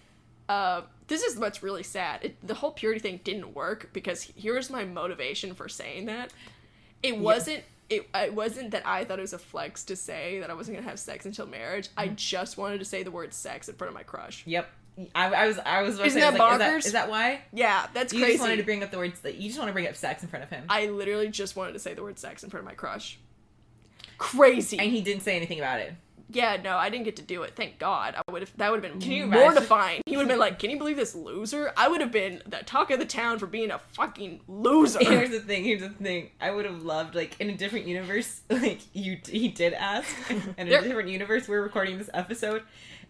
this is what's really sad. The whole purity thing didn't work because here's my motivation for saying that. It wasn't that I thought it was a flex to say that I wasn't going to have sex until marriage. I just wanted to say the word sex in front of my crush. Yep. I was Isn't that bonkers? Is that why? Yeah, that's crazy. You just wanted to bring up you just want to bring up sex in front of him. I literally just wanted to say the word sex in front of my crush. Crazy. And he didn't say anything about it. Yeah, no, I didn't get to do it. Thank God. That would have been mortifying. He would have been like, can you believe this loser? I would have been the talk of the town for being a fucking loser. Here's the thing. I would have loved, like, in a different universe, like, he did ask. In a different universe, we're recording this episode.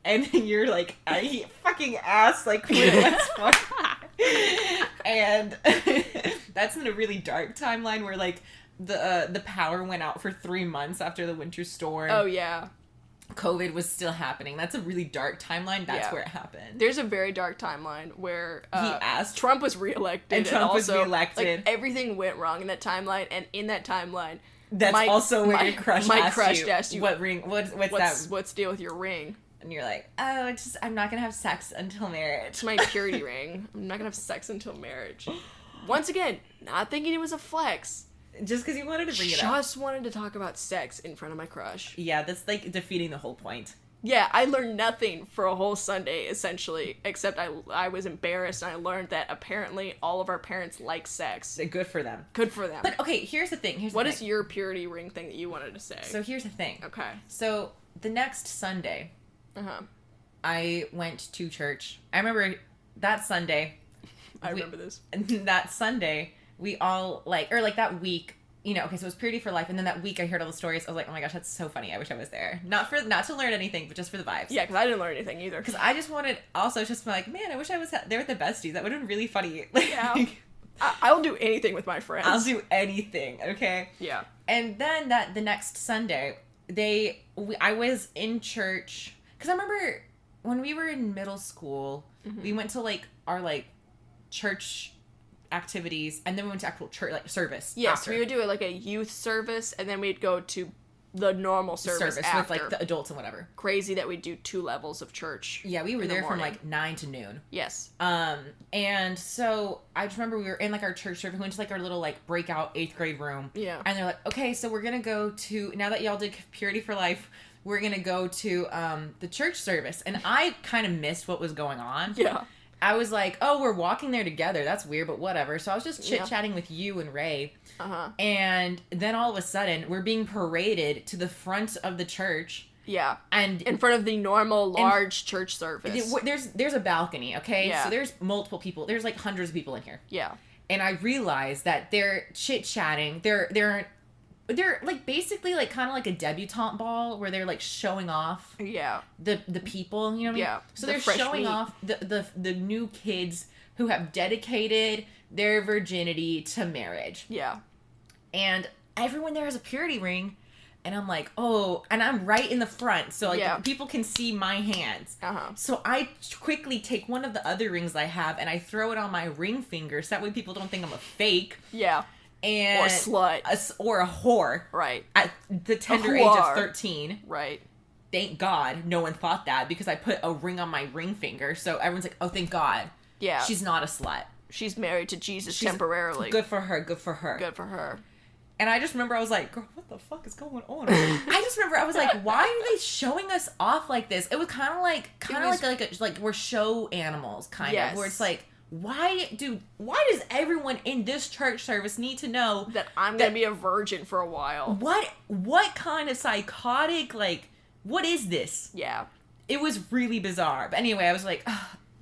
And you're like, I fucking asked, like, what's fun. And that's in a really dark timeline where, like, the power went out for 3 months after the winter storm. Oh, yeah. COVID was still happening. That's a really dark timeline. That's where it happened. There's a very dark timeline where he asked. Trump was reelected. And Trump was reelected. Like, everything went wrong in that timeline. And in that timeline... That's also where your crush asked you, what ring, what's that? What's the deal with your ring? And you're like, oh, I'm not going to have sex until marriage. It's my purity ring. I'm not going to have sex until marriage. Once again, not thinking it was a flex. Just because you wanted to bring it up. Just wanted to talk about sex in front of my crush. Yeah, that's, like, defeating the whole point. Yeah, I learned nothing for a whole Sunday, essentially, except I was embarrassed, and I learned that apparently all of our parents like sex. Good for them. Good for them. But, okay, here's the thing. What is your purity ring thing that you wanted to say? So here's the thing. Okay. So, the next Sunday, I went to church. I remember that Sunday. I remember this. That Sunday, we all, that week, you know, okay, so it was Purity for Life, and then that week I heard all the stories. I was like, oh my gosh, that's so funny. I wish I was there. Not to learn anything, but just for the vibes. Yeah, because I didn't learn anything either. Because I just wanted, also just be like, man, I wish I was there with the besties. That would have been really funny. Yeah. I'll do anything with my friends. I'll do anything, okay? Yeah. And then the next Sunday, I was in church, because I remember when we were in middle school, we went to, like, our, like, church activities, and then we went to actual church, like, service. Yes, after. we would do it like a youth service, and then we'd go to the normal service after. With, like, the adults and whatever. Crazy that we do 2 levels of church. Yeah, we were there from, like, 9 to noon. Yes. And so I just remember we were in, like, our church service. We went to, like, our little, like, breakout 8th grade room. Yeah. And they're like, okay, so we're gonna go to, now that y'all did Purity for Life, we're gonna go to, the church service. And I kind of missed what was going on. Yeah. I was like, oh, we're walking there together. That's weird, but whatever. So I was just chit-chatting with you and Ray. Uh-huh. And then all of a sudden, we're being paraded to the front of the church. Yeah. And in front of the normal large church service. There's a balcony, okay? Yeah. So there's multiple people. There's like hundreds of people in here. Yeah. And I realized that they're chit-chatting. They're like basically like kind of like a debutante ball where they're like showing off the people, you know what I mean? Yeah. So they're showing off the new kids who have dedicated their virginity to marriage. Yeah. And everyone there has a purity ring. And I'm like, oh, and I'm right in the front. So, like, people can see my hands. Uh-huh. So I quickly take one of the other rings I have and I throw it on my ring finger. So that way people don't think I'm a fake. Yeah. And or slut. Or a whore. Right. At the tender age of 13. Right. Thank God no one thought that because I put a ring on my ring finger. So everyone's like, oh, thank God. Yeah. She's not a slut. She's married to Jesus temporarily. Good for her. Good for her. Good for her. And I just remember I was like, girl, what the fuck is going on? I just remember I was like, why are they showing us off like this? It was kind of like we're show animals, kind of, where it's like, why does everyone in this church service need to know that I'm gonna be a virgin for a while? What kind of psychotic, like, what is this? Yeah. It was really bizarre. But anyway, I was like,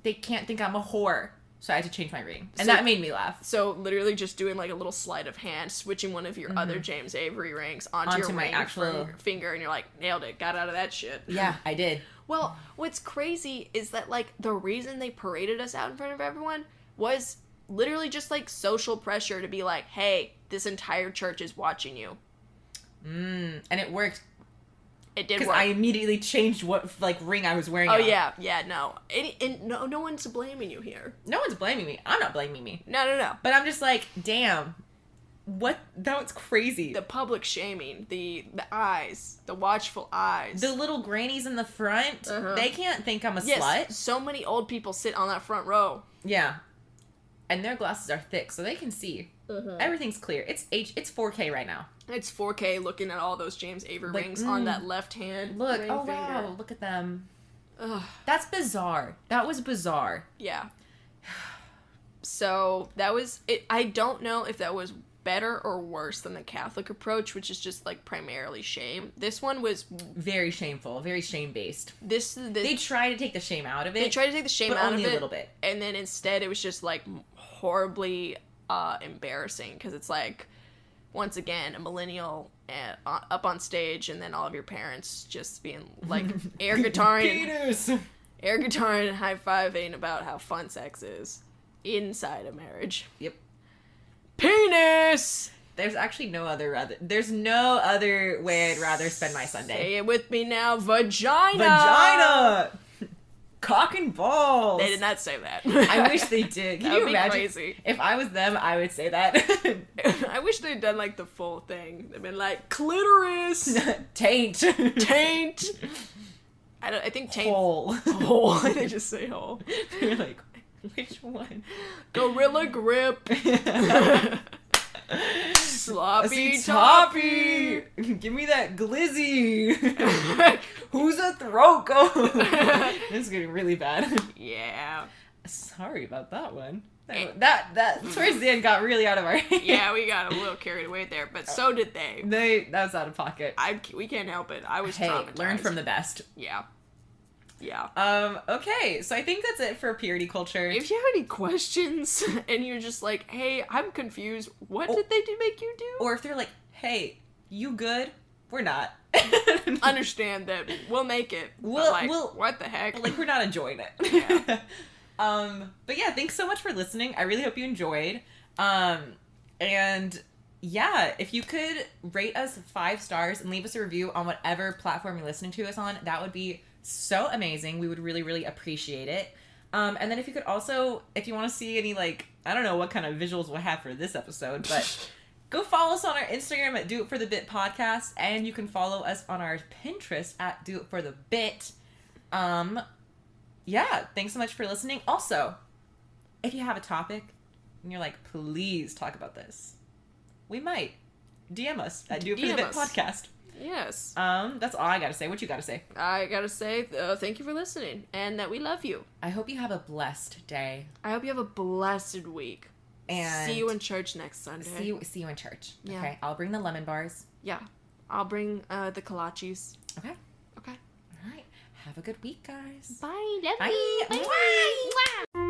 they can't think I'm a whore. So I had to change my ring. And that made me laugh. So literally just doing like a little sleight of hand, switching one of your other James Avery rings onto your my ring actual finger, and you're like, nailed it, got out of that shit. Yeah, I did. Well, what's crazy is that, like, the reason they paraded us out in front of everyone was literally just, like, social pressure to be like, hey, this entire church is watching you. And it worked. It did work. Because I immediately changed what, like, ring I was wearing. Oh, yeah, no. And no one's blaming you here. No one's blaming me. I'm not blaming me. No. But I'm just like, damn. What? That was crazy. The public shaming, the eyes, the watchful eyes. The little grannies in the front, they can't think I'm a slut. So many old people sit on that front row. Yeah. And their glasses are thick, so they can see. Everything's clear. It's 4K right now. It's 4K looking at all those James Avery rings on that left hand. Look, ring oh finger. wow, look at them. Ugh. That's bizarre. That was bizarre. Yeah. So that was it. I don't know if that was better or worse than the Catholic approach, which is just like primarily shame. This one was very shameful, very shame based. They try to take the shame out of it. They try to take the shame out of it, only a little bit. And then instead, it was just like horribly embarrassing because it's like, once again, a millennial up on stage, and then all of your parents just being like air guitaring and high fiving about how fun sex is inside a marriage. Yep. Penis. There's actually no other way I'd rather spend my Sunday. Say it with me now. Vagina. Cock and balls. They did not say that. I wish they did. Can you imagine? Crazy. If I was them, I would say that. I wish they'd done like the full thing. They'd been like clitoris, taint. I think taint. Hole. Hole. They just say hole. You're like, which one? Gorilla grip. Sloppy toppy. Give me that glizzy. Who's a throat goat? This is getting really bad. Yeah. Sorry about that one. That towards the end got really out of our hands. Yeah, we got a little carried away there, but so did they. That was out of pocket. We can't help it. I was traumatized. Learn from the best. Yeah. Okay, so I think that's it for purity culture. If you have any questions and you're just like, hey, I'm confused, what did they make you do? Or if they're like, hey, you good? We're not. Understand that we'll make it. What the heck? Like, we're not enjoying it. Yeah. But yeah, thanks so much for listening. I really hope you enjoyed. And yeah, if you could rate us 5 stars and leave us a review on whatever platform you're listening to us on, that would be so amazing. We would really, really appreciate it. And then if you could also, if you want to see any, like, I don't know what kind of visuals we'll have for this episode, but Go follow us on our Instagram at Do It For The Bit Podcast, and you can follow us on our Pinterest at Do It For The Bit. Yeah, thanks so much for listening. Also, if you have a topic and you're like, please talk about this, we might. DM us at Do It For The Bit Podcast. Yes. That's all I gotta say. What you gotta say? I gotta say, thank you for listening, and that we love you. I hope you have a blessed day. I hope you have a blessed week. And see you in church next Sunday. See you in church. Yeah. Okay. I'll bring the lemon bars. Yeah. I'll bring the kolaches. Okay. Okay. All right. Have a good week, guys. Bye. Love Bye. you. Bye. Bye.